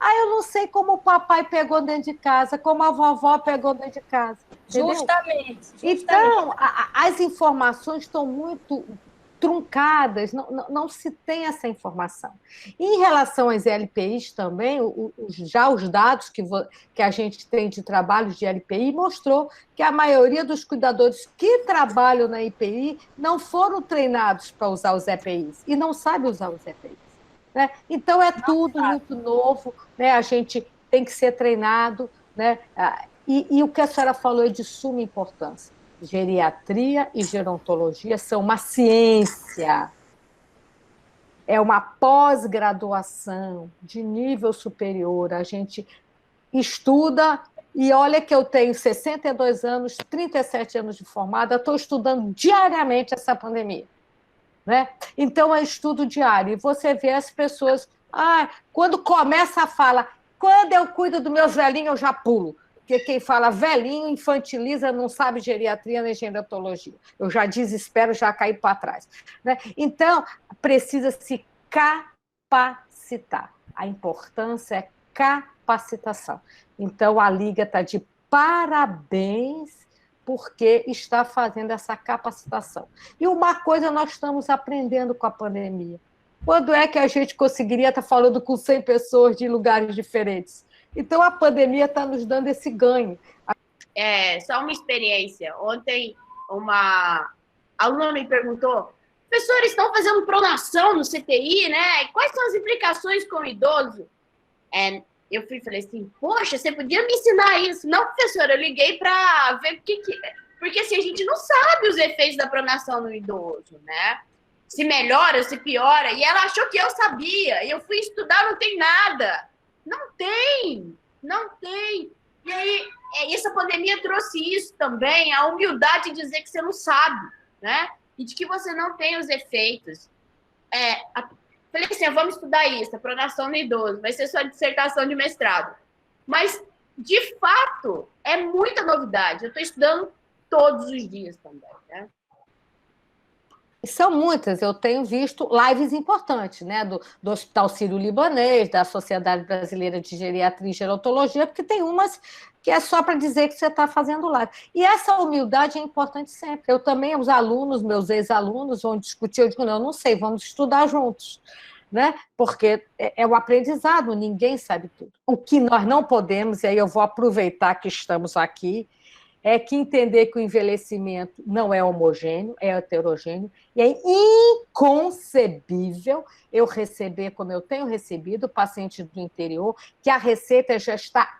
Ah, eu não sei como o papai pegou dentro de casa, como a vovó pegou dentro de casa. Entendeu? Justamente. Então, as informações estão muito truncadas, não se tem essa informação. E em relação às LPIs também, já os dados que a gente tem de trabalhos de LPI mostrou que a maioria dos cuidadores que trabalham na IPI não foram treinados para usar os EPIs e não sabem usar os EPIs. né? Então, é tudo muito novo, né? A gente tem que ser treinado, né? E o que a senhora falou é de suma importância. Geriatria e gerontologia são uma ciência, é uma pós-graduação de nível superior. A gente estuda, e olha que eu tenho 62 anos, 37 anos de formada, estou estudando diariamente essa pandemia, né? Então, é estudo diário. E você vê as pessoas... quando começa a fala, quando eu cuido dos meus velhinhos, eu já pulo. Porque quem fala velhinho infantiliza, não sabe geriatria nem gerontologia. Eu já desespero, já caí para trás, né? Então, precisa se capacitar. A importância é capacitação. Então, a Liga está de parabéns porque está fazendo essa capacitação. E uma coisa nós estamos aprendendo com a pandemia. Quando é que a gente conseguiria estar falando com 100 pessoas de lugares diferentes? Então, a pandemia está nos dando esse ganho. Só uma experiência. Ontem, uma aluna me perguntou, professores, estão fazendo pronação no CTI, né? Quais são as implicações com o idoso? Eu falei assim, poxa, você podia me ensinar isso. Não, professora, eu liguei para ver o que... Porque assim, a gente não sabe os efeitos da pronação no idoso, né? Se melhora, se piora. E ela achou que eu sabia. E eu fui estudar, não tem nada. Não tem. E aí, essa pandemia trouxe isso também, a humildade de dizer que você não sabe, né? E de que você não tem os efeitos. Falei assim, vamos estudar isso, a pronação no idoso, vai ser sua dissertação de mestrado. Mas, de fato, é muita novidade. Eu estou estudando todos os dias também, né? São muitas, eu tenho visto lives importantes, né? Do Hospital Sírio-Libanês, da Sociedade Brasileira de Geriatria e Gerontologia, porque tem umas que é só para dizer que você está fazendo live. E essa humildade é importante sempre. Eu também, os alunos, meus ex-alunos, vão discutir, eu digo, não sei, vamos estudar juntos, né? Porque é o aprendizado, ninguém sabe tudo. O que nós não podemos, e aí eu vou aproveitar que estamos aqui, é que entender que o envelhecimento não é homogêneo, é heterogêneo, e é inconcebível eu receber, como eu tenho recebido, pacientes do interior, que a receita já está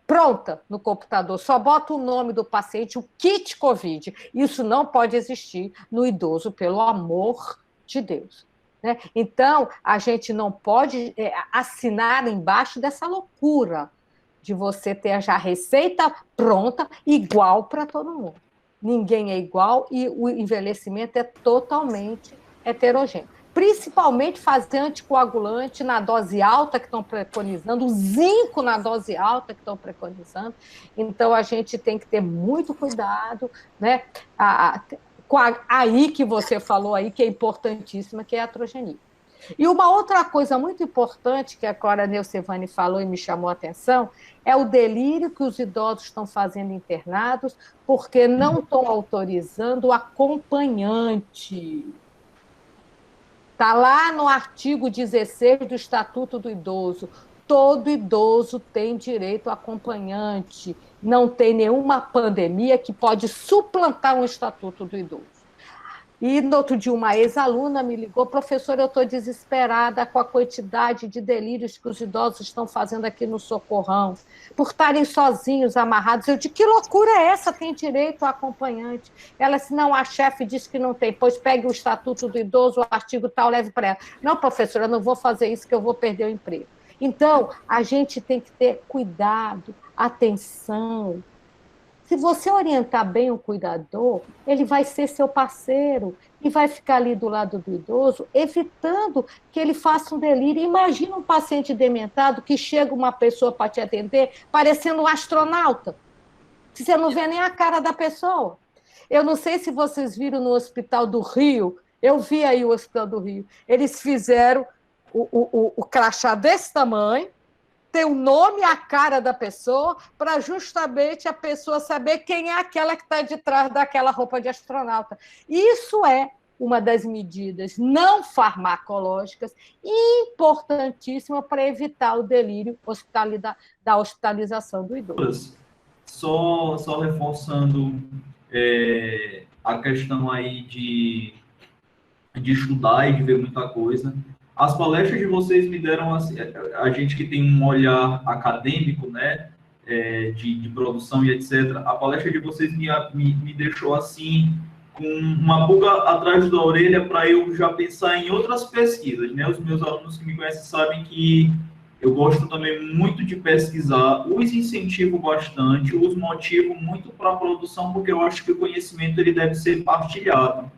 pronta no computador, só bota o nome do paciente, o kit COVID. Isso não pode existir no idoso, pelo amor de Deus, né? Então, a gente não pode assinar embaixo dessa loucura de você ter já a receita pronta, igual para todo mundo. Ninguém é igual e o envelhecimento é totalmente heterogêneo. Principalmente fazer anticoagulante na dose alta que estão preconizando, o zinco na dose alta que estão preconizando. Então, a gente tem que ter muito cuidado, né? Aí que você falou aí, que é importantíssima, que é a atrogenia. E uma outra coisa muito importante, que agora a Neucevane falou e me chamou a atenção, é o delírio que os idosos estão fazendo internados porque não estão autorizando o acompanhante. Está lá no artigo 16 do Estatuto do Idoso. Todo idoso tem direito a acompanhante. Não tem nenhuma pandemia que pode suplantar um Estatuto do Idoso. E no outro dia uma ex-aluna me ligou, professora, eu estou desesperada com a quantidade de delírios que os idosos estão fazendo aqui no Socorrão, por estarem sozinhos, amarrados. Eu disse, que loucura é essa? Tem direito a acompanhante. Ela disse, não, a chefe disse que não tem. Pois pegue o Estatuto do Idoso, o artigo tal, leve para ela. Não, professora, eu não vou fazer isso que eu vou perder o emprego. Então, a gente tem que ter cuidado, atenção. Se você orientar bem o cuidador, ele vai ser seu parceiro e vai ficar ali do lado do idoso, evitando que ele faça um delírio. Imagina um paciente dementado que chega uma pessoa para te atender parecendo um astronauta. Você não vê nem a cara da pessoa. Eu não sei se vocês viram no Hospital do Rio, eu vi aí o Hospital do Rio, eles fizeram o crachá desse tamanho, ter o nome e a cara da pessoa, para justamente a pessoa saber quem é aquela que está de trás daquela roupa de astronauta. Isso é uma das medidas não farmacológicas importantíssima para evitar o delírio da hospitalização do idoso. Só reforçando a questão aí de estudar e de ver muita coisa. as palestras de vocês me deram, assim, a gente que tem um olhar acadêmico, né, de produção e etc., a palestra de vocês me deixou, assim, com uma pulga atrás da orelha para eu já pensar em outras pesquisas, né? Os meus alunos que me conhecem sabem que eu gosto também muito de pesquisar, os incentivo bastante, os motivo muito para a produção, porque eu acho que o conhecimento ele deve ser partilhado.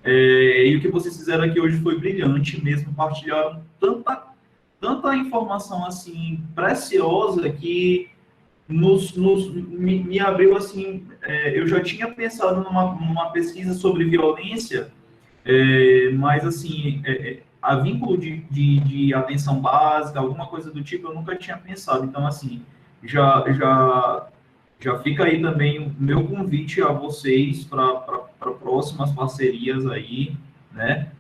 E o que vocês fizeram aqui hoje foi brilhante mesmo, partilharam tanta informação assim preciosa que me abriu assim. Eu já tinha pensado numa pesquisa sobre violência, mas assim, a vínculo de atenção básica, alguma coisa do tipo, eu nunca tinha pensado. Então, assim, já fica aí também o meu convite a vocês para próximas parcerias aí, né?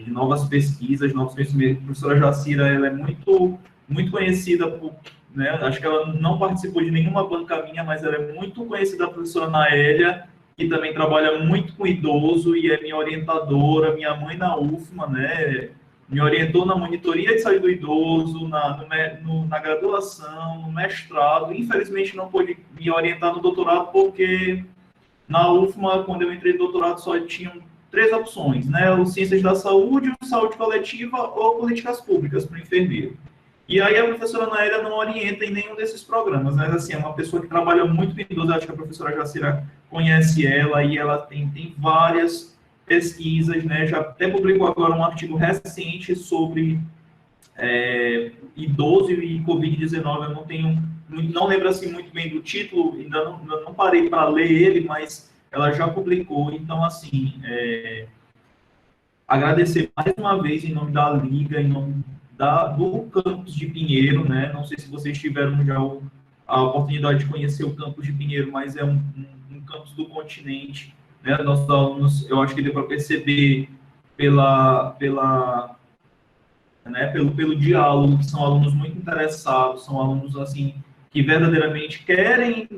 De novas pesquisas, novos conhecimentos. A professora Jacira, ela é muito conhecida por, né? Acho que ela não participou de nenhuma banca minha, mas ela é muito conhecida, a professora Naélia, que também trabalha muito com idoso e é minha orientadora, minha mãe na UFMA, né? Me orientou na monitoria de saúde do idoso, na graduação, no mestrado. Infelizmente, não pôde me orientar no doutorado, porque na UFMA, quando eu entrei no doutorado, só tinham 3 opções, né? O Ciências da Saúde, o Saúde Coletiva ou Políticas Públicas para o enfermeiro. E aí a professora Naélia não orienta em nenhum desses programas, mas assim, é uma pessoa que trabalha muito com idoso, acho que a professora Jacira conhece ela, e ela tem várias pesquisas, né? Já até publicou agora um artigo recente sobre idoso e Covid-19. Eu não lembro assim muito bem do título, ainda não parei para ler ele, mas ela já publicou. Então, assim, agradecer mais uma vez em nome da Liga, em nome do campus de Pinheiro, né? Não sei se vocês tiveram já a oportunidade de conhecer o campus de Pinheiro, mas é um campus do continente, né? Nossos alunos, eu acho que deu para perceber pelo diálogo, que são alunos muito interessados, são alunos assim que verdadeiramente querem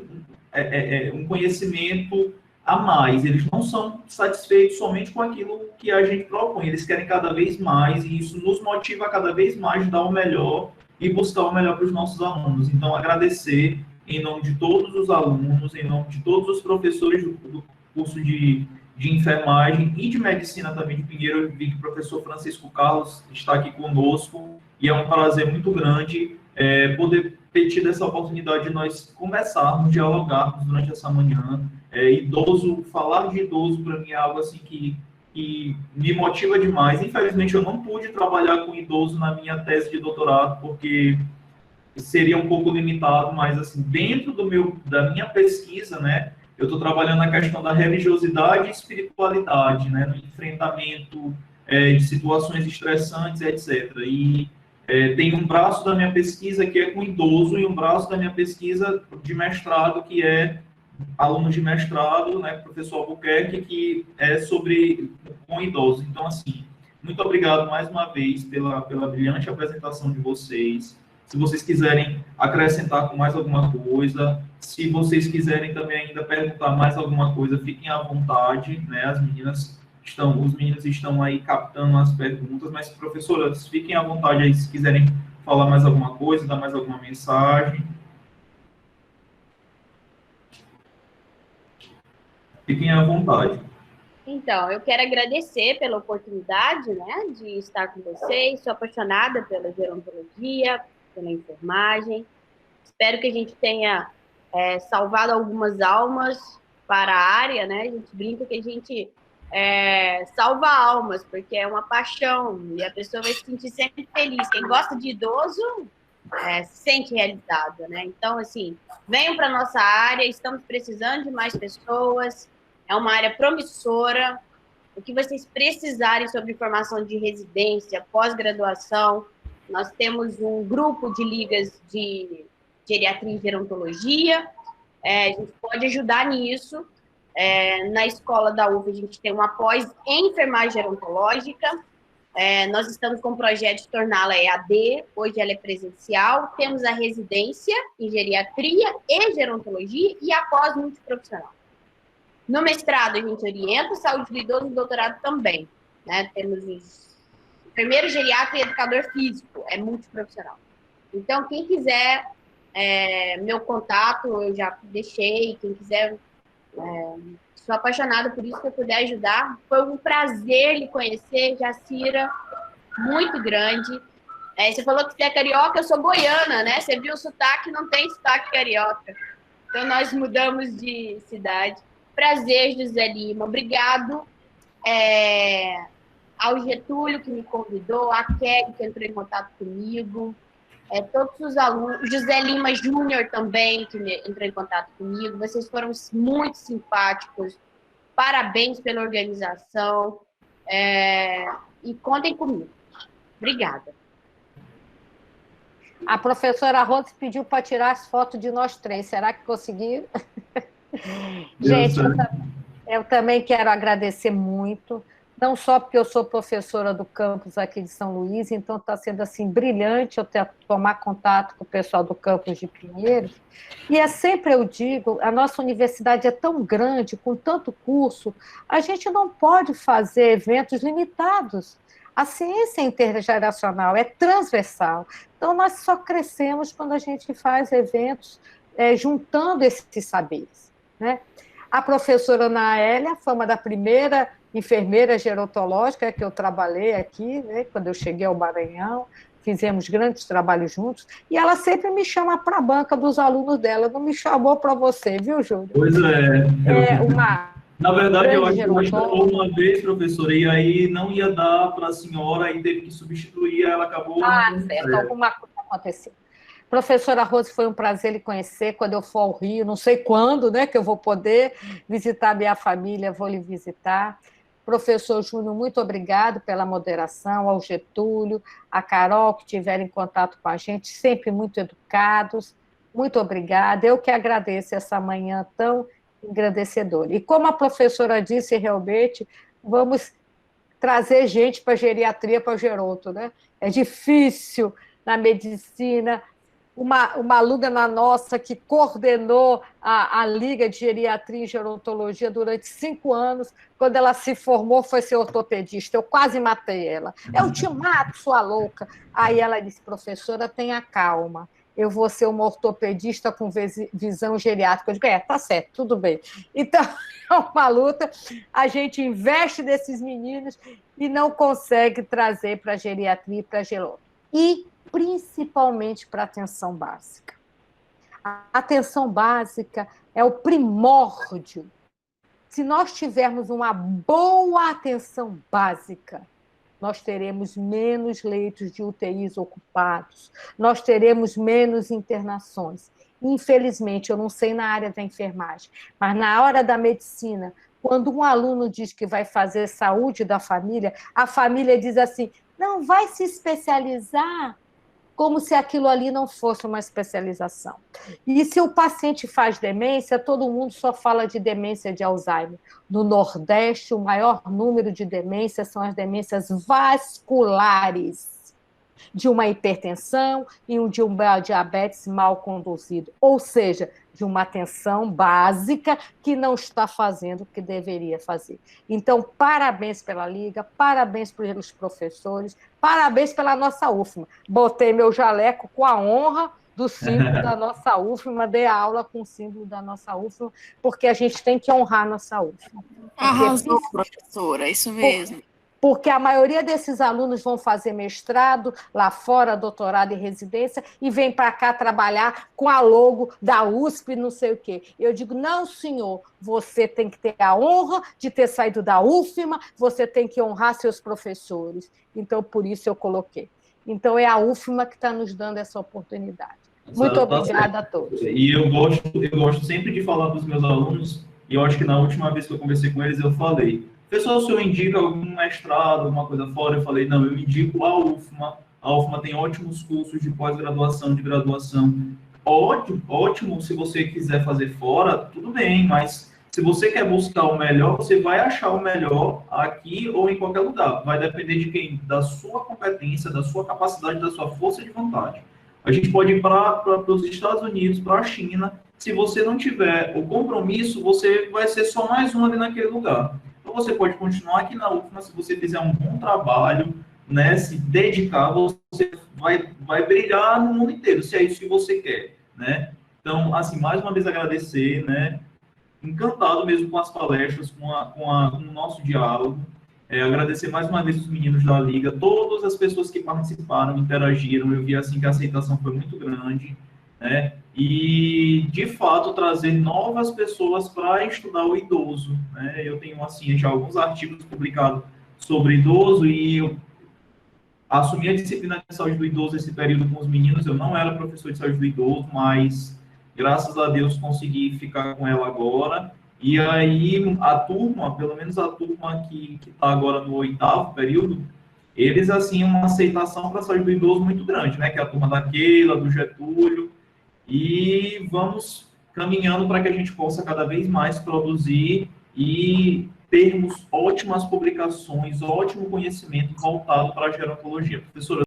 um conhecimento a mais. Eles não são satisfeitos somente com aquilo que a gente propõe, eles querem cada vez mais, e isso nos motiva a cada vez mais dar o melhor e buscar o melhor para os nossos alunos. Então, agradecer em nome de todos os alunos, em nome de todos os professores do curso de enfermagem e de medicina também de Pinheiro. Eu vi que o professor Francisco Carlos está aqui conosco, e é um prazer muito grande poder ter tido essa oportunidade de nós conversarmos, dialogarmos durante essa manhã. Falar de idoso para mim é algo assim que me motiva demais. Infelizmente, eu não pude trabalhar com idoso na minha tese de doutorado, porque seria um pouco limitado, mas assim, dentro da minha pesquisa, né, eu estou trabalhando na questão da religiosidade e espiritualidade, né, no enfrentamento de situações estressantes, etc. E tem um braço da minha pesquisa que é com idoso, e um braço da minha pesquisa de mestrado que é alunos de mestrado, né, professor Albuquerque, que é com idosos. Então, assim, muito obrigado mais uma vez pela brilhante apresentação de vocês. Se vocês quiserem acrescentar com mais alguma coisa, se vocês quiserem também ainda perguntar mais alguma coisa, fiquem à vontade, né? Os meninos estão aí captando as perguntas, mas, professoras, fiquem à vontade aí se quiserem falar mais alguma coisa, dar mais alguma mensagem. Fiquem à vontade. Então, eu quero agradecer pela oportunidade, né, de estar com vocês. Sou apaixonada pela gerontologia, pela enfermagem. Espero que a gente tenha salvado algumas almas para a área, né? A gente brinca que a gente salva almas, porque é uma paixão e a pessoa vai se sentir sempre feliz. Quem gosta de idoso se sente realizado, né? Então, assim, venham para a nossa área, estamos precisando de mais pessoas. É uma área promissora. O que vocês precisarem sobre formação de residência, pós-graduação, nós temos um grupo de ligas de geriatria e gerontologia. A gente pode ajudar nisso. Na escola da UF, a gente tem uma pós em enfermagem gerontológica. Nós estamos com o projeto de torná-la EAD, hoje ela é presencial. Temos a residência em geriatria e gerontologia e a pós multiprofissional. No mestrado, a gente orienta saúde do idoso, no doutorado também, né? Temos os enfermeiro, geriatra e educador físico, é multiprofissional. Então, quem quiser, meu contato eu já deixei, quem quiser, sou apaixonada por isso, que eu puder ajudar. Foi um prazer lhe conhecer, Jacira, muito grande. Você falou que você é carioca, eu sou goiana, né? Você viu o sotaque, não tem sotaque carioca. Então, nós mudamos de cidade. Prazer, José Lima. Obrigado ao Getúlio, que me convidou, a Kelly, que entrou em contato comigo, todos os alunos, José Lima Júnior também, que entrou em contato comigo. Vocês foram muito simpáticos. Parabéns pela organização. E contem comigo. Obrigada. A professora Rose pediu para tirar as fotos de nós três. Será que conseguiram? Gente, eu também quero agradecer muito, não só porque eu sou professora do campus aqui de São Luís, então está sendo assim brilhante eu tomar contato com o pessoal do campus de Pinheiros. E sempre eu digo, a nossa universidade é tão grande, com tanto curso, a gente não pode fazer eventos limitados. A ciência é intergeracional, é transversal. Então, nós só crescemos quando a gente faz eventos juntando esses saberes, né? A professora Ana Hélia foi uma da primeira enfermeira gerontológica que eu trabalhei aqui, né, quando eu cheguei ao Maranhão, fizemos grandes trabalhos juntos, e ela sempre me chama para a banca dos alunos dela, não me chamou para você, viu, Júlio? Pois é. Uma Na verdade, eu acho que ela gerontóloga. uma vez, professora, e aí não ia dar para a senhora, e teve que substituir, ela acabou... Certo, alguma coisa aconteceu. Professora Rose, foi um prazer lhe conhecer. Quando eu for ao Rio, não sei quando, né, que eu vou poder visitar minha família, vou lhe visitar. Professor Júnior, muito obrigado pela moderação, ao Getúlio, a Carol, que tiveram em contato com a gente, sempre muito educados. Muito obrigada. Eu que agradeço essa manhã tão engrandecedora. E como a professora disse, realmente, vamos trazer gente para geriatria, para geronto, né? É difícil na medicina. Uma aluna nossa que coordenou a Liga de Geriatria e Gerontologia durante 5 anos, quando ela se formou, foi ser ortopedista. Eu quase matei ela. Eu te mato, sua louca. Aí ela disse, professora, tenha calma. Eu vou ser uma ortopedista com visão geriátrica. Eu digo, tá certo, tudo bem. Então, é uma luta. A gente investe nesses meninos e não consegue trazer para a geriatria e para a geronto. E principalmente para a atenção básica. A atenção básica é o primórdio. Se nós tivermos uma boa atenção básica, nós teremos menos leitos de UTIs ocupados, nós teremos menos internações. Infelizmente, eu não sei na área da enfermagem, mas na hora da medicina, quando um aluno diz que vai fazer saúde da família, a família diz assim, não, vai se especializar, como se aquilo ali não fosse uma especialização. E se o paciente faz demência, todo mundo só fala de demência de Alzheimer. No Nordeste, o maior número de demências são as demências vasculares, de uma hipertensão e de um diabetes mal conduzido, ou seja, de uma atenção básica que não está fazendo o que deveria fazer. Então, parabéns pela Liga, parabéns pelos professores, parabéns pela nossa UFMA. Botei meu jaleco com a honra do símbolo da nossa UFMA, dei aula com o símbolo da nossa UFMA, porque a gente tem que honrar a nossa UFMA. Arrasou, professora, isso mesmo. Porque a maioria desses alunos vão fazer mestrado lá fora, doutorado e residência, e vem para cá trabalhar com a logo da USP, não sei o quê. Eu digo, não, senhor, você tem que ter a honra de ter saído da UFMA, você tem que honrar seus professores. Então, por isso eu coloquei. Então, é a UFMA que está nos dando essa oportunidade. Muito obrigada a todos. E eu gosto sempre de falar para os meus alunos, e eu acho que na última vez que eu conversei com eles, eu falei, pessoal, se eu indico algum mestrado, alguma coisa fora, eu falei, não, eu indico a UFMA. A UFMA tem ótimos cursos de pós-graduação, de graduação. Ótimo, se você quiser fazer fora, tudo bem, mas se você quer buscar o melhor, você vai achar o melhor aqui ou em qualquer lugar. Vai depender de quem? Da sua competência, da sua capacidade, da sua força de vontade. A gente pode ir para os Estados Unidos, para a China. Se você não tiver o compromisso, você vai ser só mais um ali naquele lugar. Então, você pode continuar aqui na UFMA se você fizer um bom trabalho, né, se dedicar, você vai brilhar no mundo inteiro, se é isso que você quer, né? Então, assim, mais uma vez agradecer, né? Encantado mesmo com as palestras, com o nosso diálogo. Agradecer mais uma vez os meninos da Liga, todas as pessoas que participaram, interagiram, eu vi assim que a aceitação foi muito grande, né? E, de fato, trazer novas pessoas para estudar o idoso, né? Eu tenho, assim, já alguns artigos publicados sobre idoso e eu assumi a disciplina de saúde do idoso esse período com os meninos. Eu não era professor de saúde do idoso, mas, graças a Deus, consegui ficar com ela agora. E aí, a turma, pelo menos a turma que está agora no 8º período, eles, assim, uma aceitação para a saúde do idoso muito grande, né? Que é a turma da Keila, do Getúlio, e vamos caminhando para que a gente possa cada vez mais produzir e termos ótimas publicações, ótimo conhecimento voltado para a gerontologia. Professora,